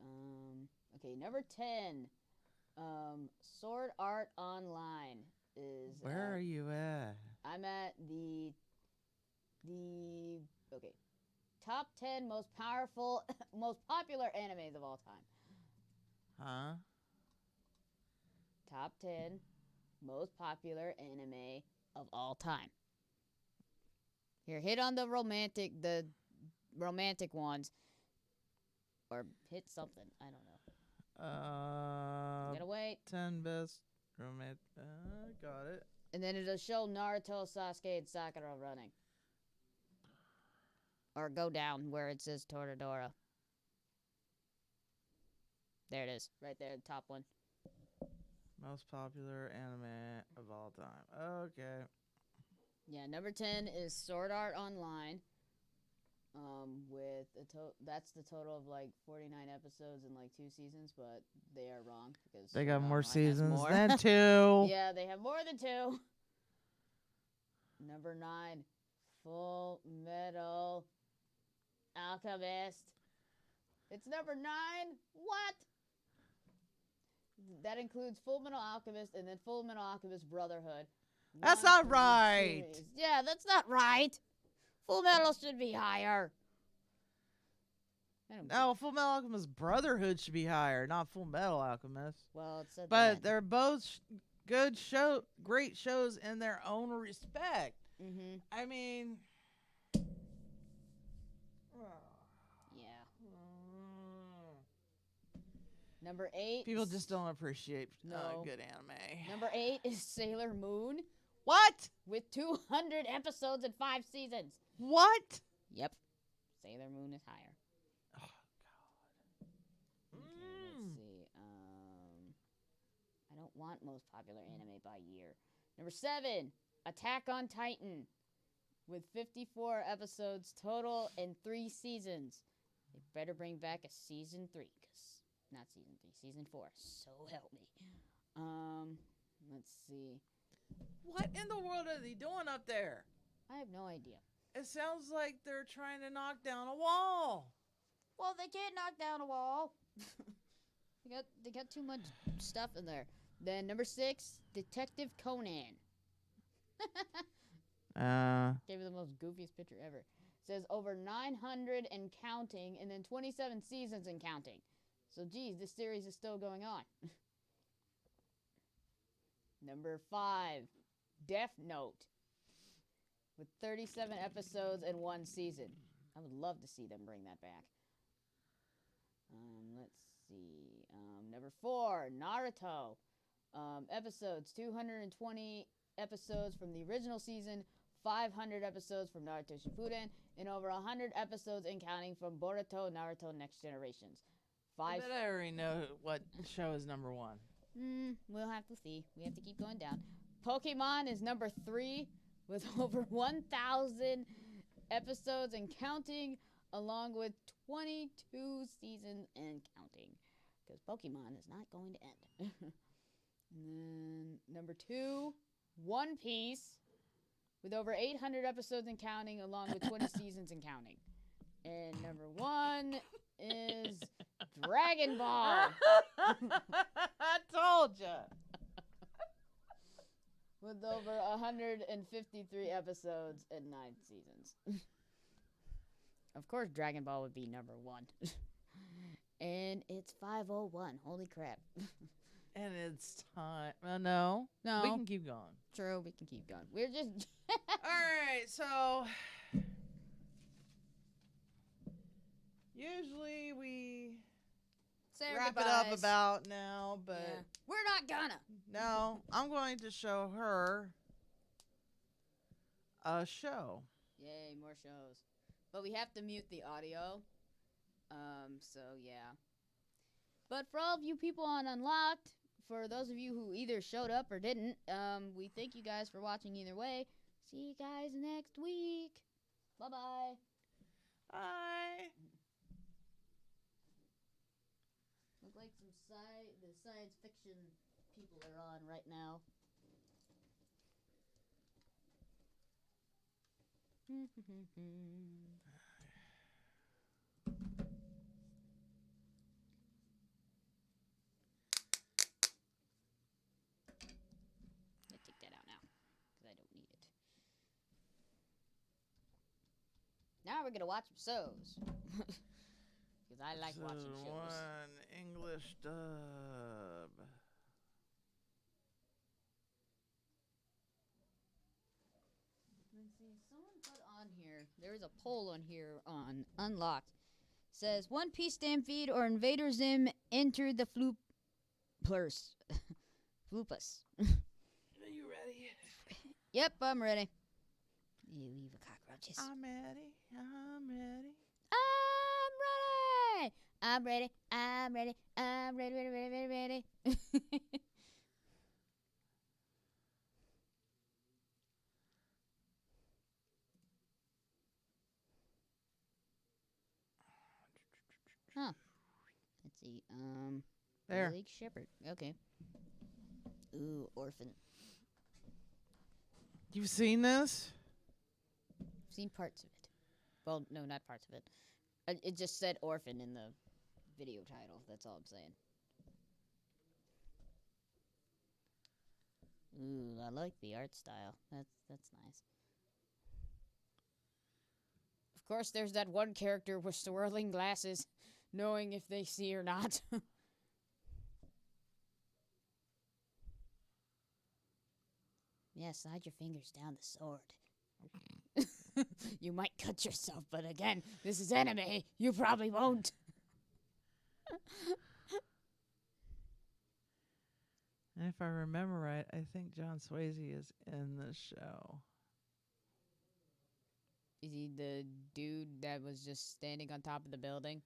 Okay, number 10. Sword Art Online is Where are you at? I'm at the okay. Top 10 most powerful most popular animes of all time. Huh? Top 10 most popular anime of all time. Here, hit on the romantic ones. Or hit something. I don't know. Gotta wait. 10 best romantic. Got it. And then it'll show Naruto, Sasuke, and Sakura running. Or go down where it says Toradora. There it is. Right there, the top one. Most popular anime of all time. Okay. Yeah, number 10 is Sword Art Online. With that's the total of like 49 episodes and like 2 seasons, but they are wrong because they got more Online seasons more. than 2. Yeah, they have more than 2. Number 9, Full Metal Alchemist. It's number 9. What? That includes Full Metal Alchemist and then Full Metal Alchemist Brotherhood. That's not right. Yeah, that's not right. Full Metal should be higher. No, Full Metal Alchemist Brotherhood should be higher, not Full Metal Alchemist. Well, it said but they're both great shows in their own respect. Mm-hmm. I mean, yeah. Number 8. People just don't appreciate good anime. Number 8 is Sailor Moon. What? With 200 episodes and 5 seasons. What? Yep. Sailor Moon is higher. Oh, God. Okay, let's see. I don't want most popular anime by year. Number 7, Attack on Titan. With 54 episodes total and 3 seasons. They better bring back a season 3. Not season 3, season 4. So help me. Let's see. What in the world are they doing up there? I have no idea. It sounds like they're trying to knock down a wall. Well, they can't knock down a wall. They got too much stuff in there. Then number 6, Detective Conan. Gave me the most goofiest picture ever. Says over 900 and counting, and then 27 seasons and counting. So, geez, this series is still going on. Number 5, Death Note. With 37 episodes and 1 season. I would love to see them bring that back. Let's see. Number 4, Naruto. Episodes, 220 episodes from the original season, 500 episodes from Naruto Shippuden, and over 100 episodes and counting from Boruto, Naruto Next Generations. I bet I already know what show is number 1. We'll have to see. We have to keep going down. Pokemon is number 3 with over 1,000 episodes and counting, along with 22 seasons and counting. Because Pokemon is not going to end. And then number 2, One Piece with over 800 episodes and counting, along with 20 seasons and counting. And number 1 is Dragon Ball. I told ya. With over 153 episodes and 9 seasons. Of course, Dragon Ball would be number 1. And it's 5:01. Holy crap. And it's time. No. No. We can keep going. True, we can keep going. We're just... Alright, so... Usually we Say wrap goodbyes. it up about now, but... Yeah. We're not gonna. No, I'm going to show her a show. Yay, more shows. But we have to mute the audio. So yeah. But for all of you people on Unlocked, for those of you who either showed up or didn't, we thank you guys for watching either way. See you guys next week. Bye-bye. Bye. Look like the science fiction people are on right now. Let's take that out now, because I don't need it. Now we're gonna watch some shows. Because I like watching shows. 1 English dub. Let's see, someone put on here, there is a poll on here on Unlocked. Says, One Piece Stampede or Invader Zim entered the Floopus. Floopus. Are you ready? Yep, I'm ready. You evil cockroaches. I'm ready. I'm ready. I'm ready. I'm ready. I'm ready. I'm ready, ready, ready, ready, ready. Huh. Let's see. There. Lake Shepherd. Okay. Ooh, Orphen. You've seen this? I've seen parts of it. Well, no, not parts of it. It just said Orphen in the video title. That's all I'm saying. Ooh, I like the art style. That's nice. Of course, there's that one character with swirling glasses, knowing if they see or not. Yeah, slide your fingers down the sword. You might cut yourself, but again, this is anime. You probably won't. And if I remember right, I think John Swayze is in the show. Is he the dude that was just standing on top of the building?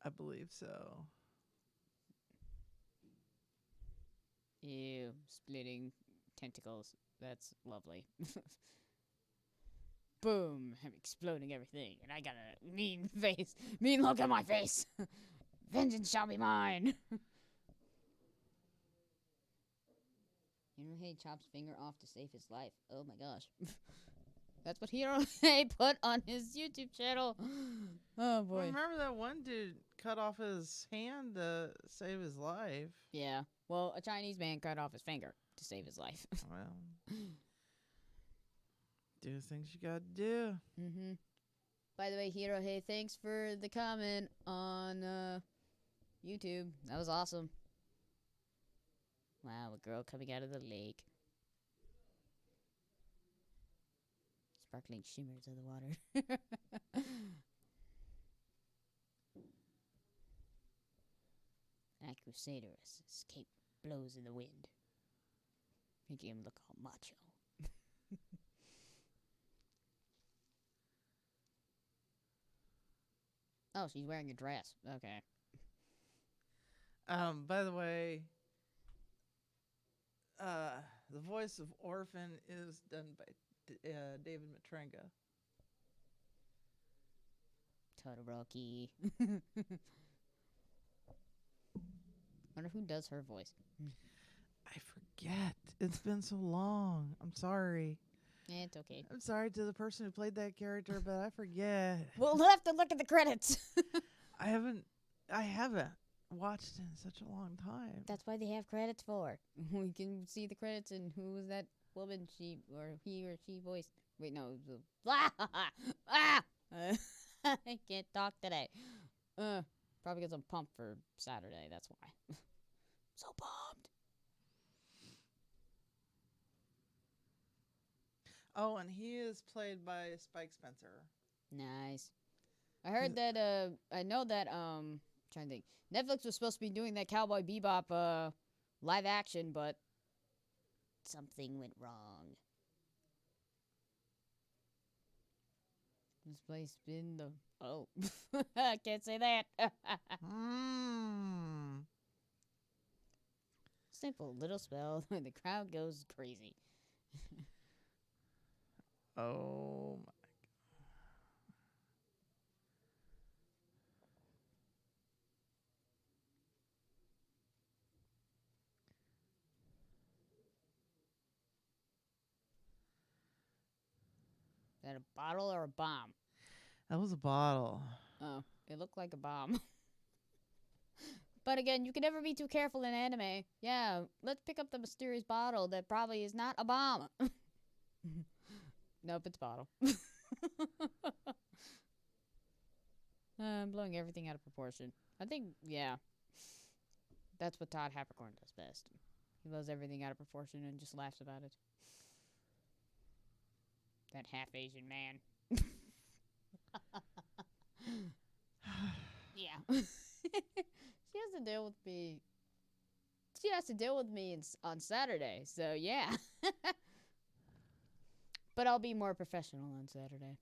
I believe so. Ew, splitting tentacles. That's lovely. Boom, I'm exploding everything, and I got a mean face. Mean look on my face. Vengeance shall be mine. You know, he chops finger off to save his life. Oh my gosh. That's what Hero put on his YouTube channel. Oh boy. Well, remember that one dude cut off his hand to save his life? Yeah. Well, a Chinese man cut off his finger to save his life. Well, do things you gotta do. Mm-hmm. By the way, Hero, hey, thanks for the comment on YouTube. That was awesome. Wow, a girl coming out of the lake. Sparkling shimmers of the water. That Crusader's cape blows in the wind, making him look all macho. Oh, she's wearing a dress. Okay. By the way, the voice of Orphen is done by David Matrenga. Todoroki. Wonder who does her voice. I forget. It's been so long. I'm sorry. It's okay. I'm sorry to the person who played that character, but I forget. We'll have to look at the credits. I haven't watched in such a long time. That's why they have credits for. We can see the credits and who was that woman he or she voiced. Wait, no. It was I can't talk today. Probably because I'm pumped for Saturday. That's why. So pumped. Oh, and he is played by Spike Spencer. Nice. I heard that. I know that. Trying to think. Netflix was supposed to be doing that Cowboy Bebop live action, but something went wrong. This place been the I can't say that. Simple little spell. The crowd goes crazy. Oh my. Is that a bottle or a bomb? That was a bottle. Oh, it looked like a bomb. But again, you can never be too careful in anime. Yeah, let's pick up the mysterious bottle that probably is not a bomb. Nope, it's a bottle. I'm blowing everything out of proportion. I think, yeah. That's what Todd Havercorn does best. He blows everything out of proportion and just laughs about it. That half-Asian man. Yeah. She has to deal with me. She has to deal with me on Saturday, so yeah. But I'll be more professional on Saturday.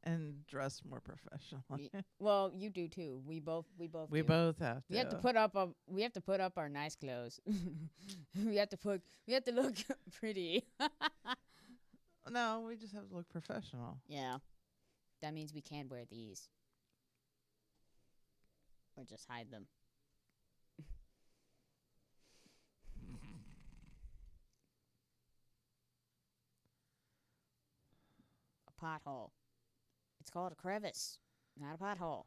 And dress more professionally. Well, you do too. We both We do. both have to. We have to put up our nice clothes. we have to look pretty. No, we just have to look professional. Yeah. That means we can't wear these. Or just hide them. A pothole. It's called a crevice, not a pothole.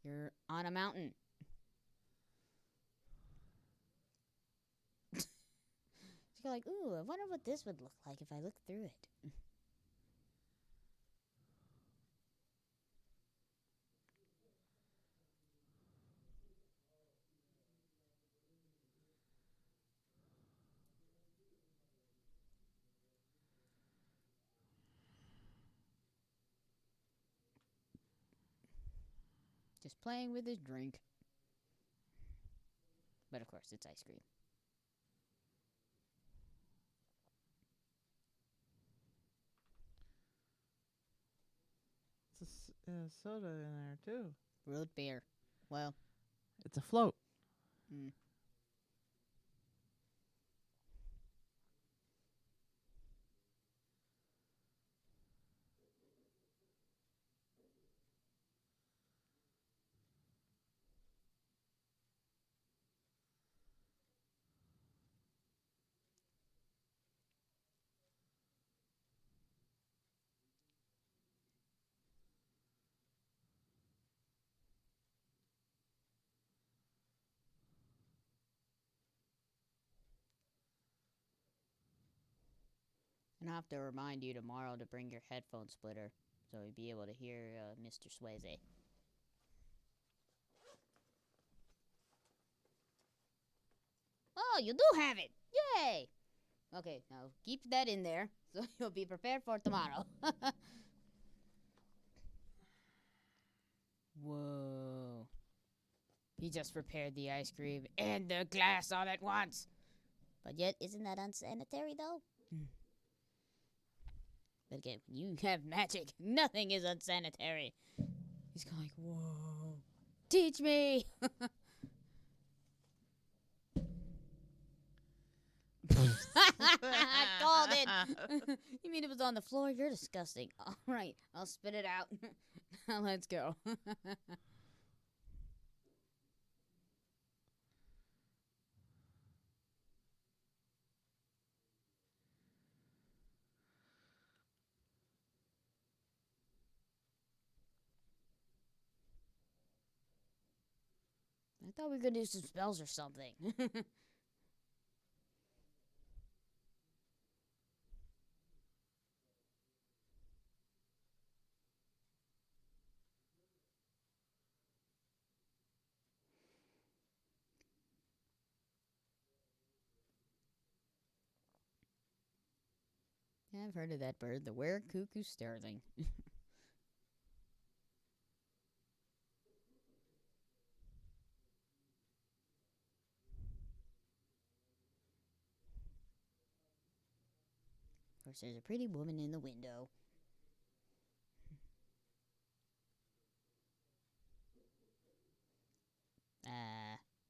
You're on a mountain. You're like, ooh, I wonder what this would look like if I look through it. Just playing with his drink. But of course, it's ice cream. It's a soda in there, too. Root beer. Well. It's a float. Mm. And I'll have to remind you tomorrow to bring your headphone splitter so you'll be able to hear Mr. Swayze. Oh, you do have it! Yay! Okay, now keep that in there so you'll be prepared for tomorrow. Whoa. He just prepared the ice cream and the glass all at once. But yet, isn't that unsanitary though? But again, when you have magic, nothing is unsanitary. He's kind of like, whoa. Teach me! I called it. You mean it was on the floor? You're disgusting. All right, I'll spit it out. Now let's go. thought we could do some spells or something. Yeah, I've heard of that bird, the were-cuckoo starling. Of course, there's a pretty woman in the window.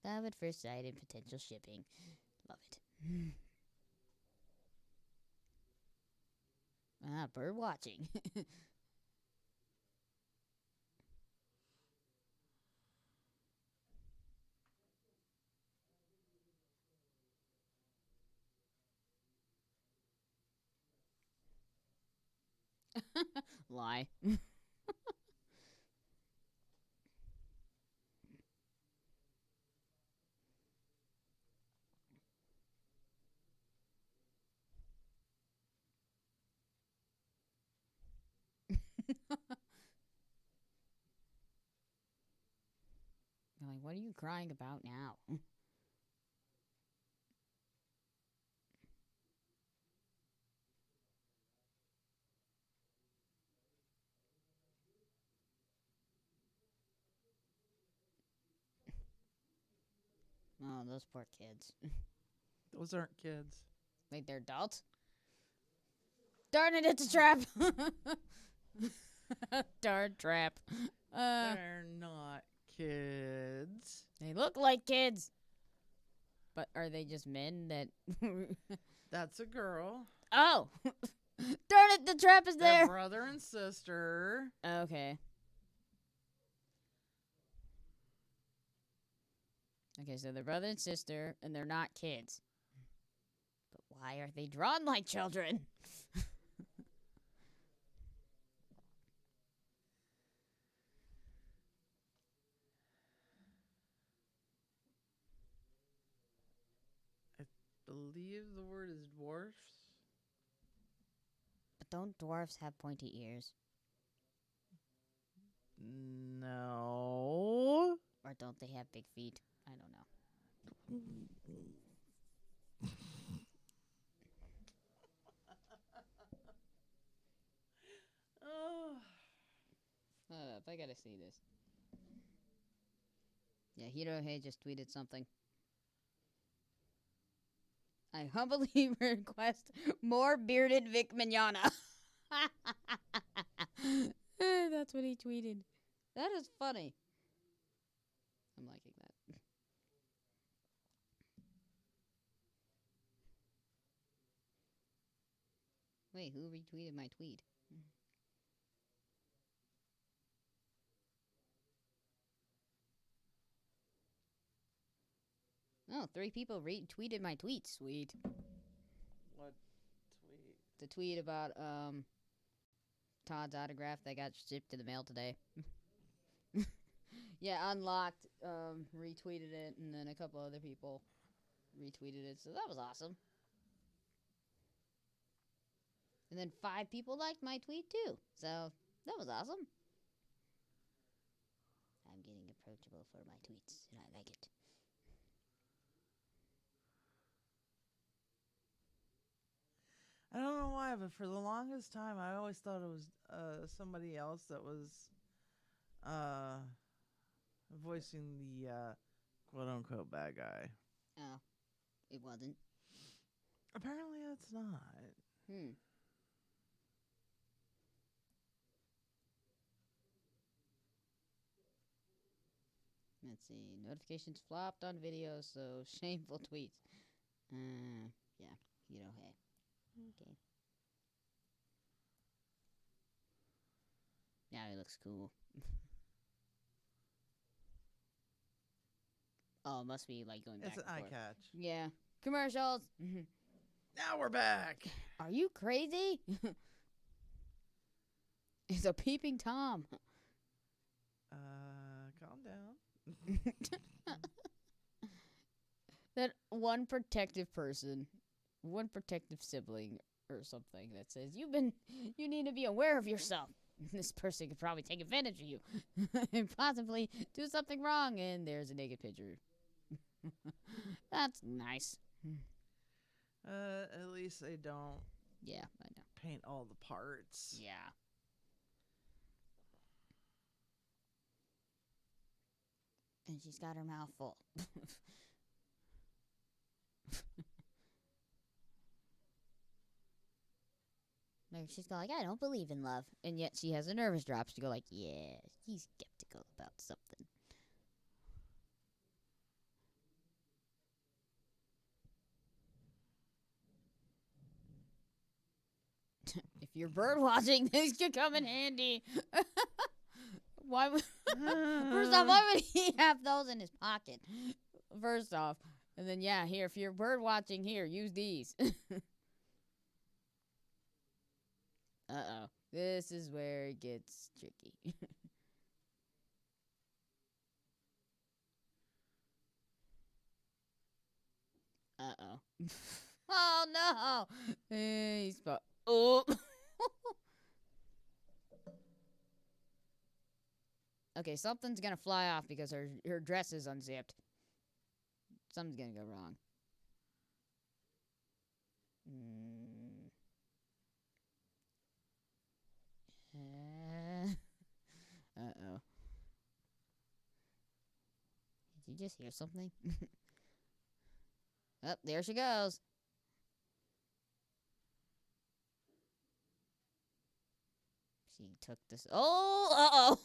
Love at first sight and potential shipping. Love it. Bird watching. Lie. I'm like, what are you crying about now? Oh, those poor kids. Those aren't kids. Wait, they're adults? Darn it, it's a trap! Darn trap. They're not kids. They look like kids. But are they just men that... That's a girl. Oh! Darn it, the trap is They're there! brother and sister. Okay. Okay, so they're brother and sister, and they're not kids. But why are they drawn like children? Believe the word is dwarfs. But don't dwarfs have pointy ears? No. Or don't they have big feet? I don't know. Oh. Hold up, I gotta see this. Yeah, Hirohei just tweeted something. I humbly request more bearded Vic Mignogna. That's what he tweeted. That is funny. I'm liking that. Wait, who retweeted my tweet? Oh, 3 people retweeted my tweet. Sweet. What tweet? The tweet about Todd's autograph that got shipped to the mail today. Yeah, Unlocked retweeted it, and then a couple other people retweeted it, so that was awesome. And then 5 people liked my tweet too, so that was awesome. I'm getting approachable for my tweets, and I like it. I don't know why, but for the longest time, I always thought it was somebody else that was voicing the quote-unquote bad guy. Oh, it wasn't. Apparently, it's not. Let's see. Notifications flopped on videos, so shameful tweets. Yeah, Hirohei. Okay. Yeah, he looks cool. Oh, it must be like going back. It's an eye catch. Yeah. Commercials. Now we're back. Are you crazy? It's a peeping Tom. Calm down. that one protective person, one protective sibling or something that says you need to be aware of yourself. This person could probably take advantage of you and possibly do something wrong. And there's a naked picture. That's nice. At least they don't. Yeah, I know. Paint all the parts. Yeah. And she's got her mouth full. Like she's going like, I don't believe in love. And yet she has a nervous drop. She go like, yeah, he's skeptical about something. If you're bird watching, this could come in handy. Why would first off, why would he have those in his pocket? First off. And then yeah, here, if you're bird watching, here, use these. Uh-oh. This is where it gets tricky. Uh-oh. Oh, no. He's... Oh. Okay, something's gonna fly off because her dress is unzipped. Something's gonna go wrong. Uh-oh. Did you just hear something? Oh, there she goes. She took this. Oh, uh-oh.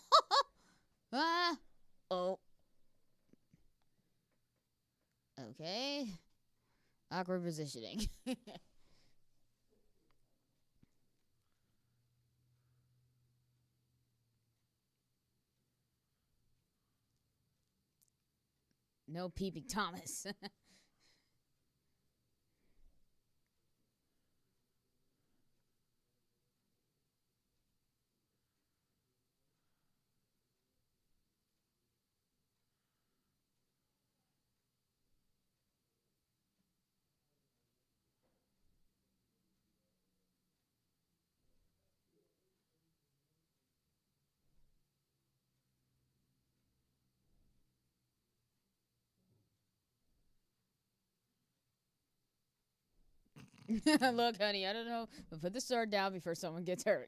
Ah. Oh. Okay. Awkward positioning. No peeping Thomas. Look, honey, I don't know, but put the sword down before someone gets hurt.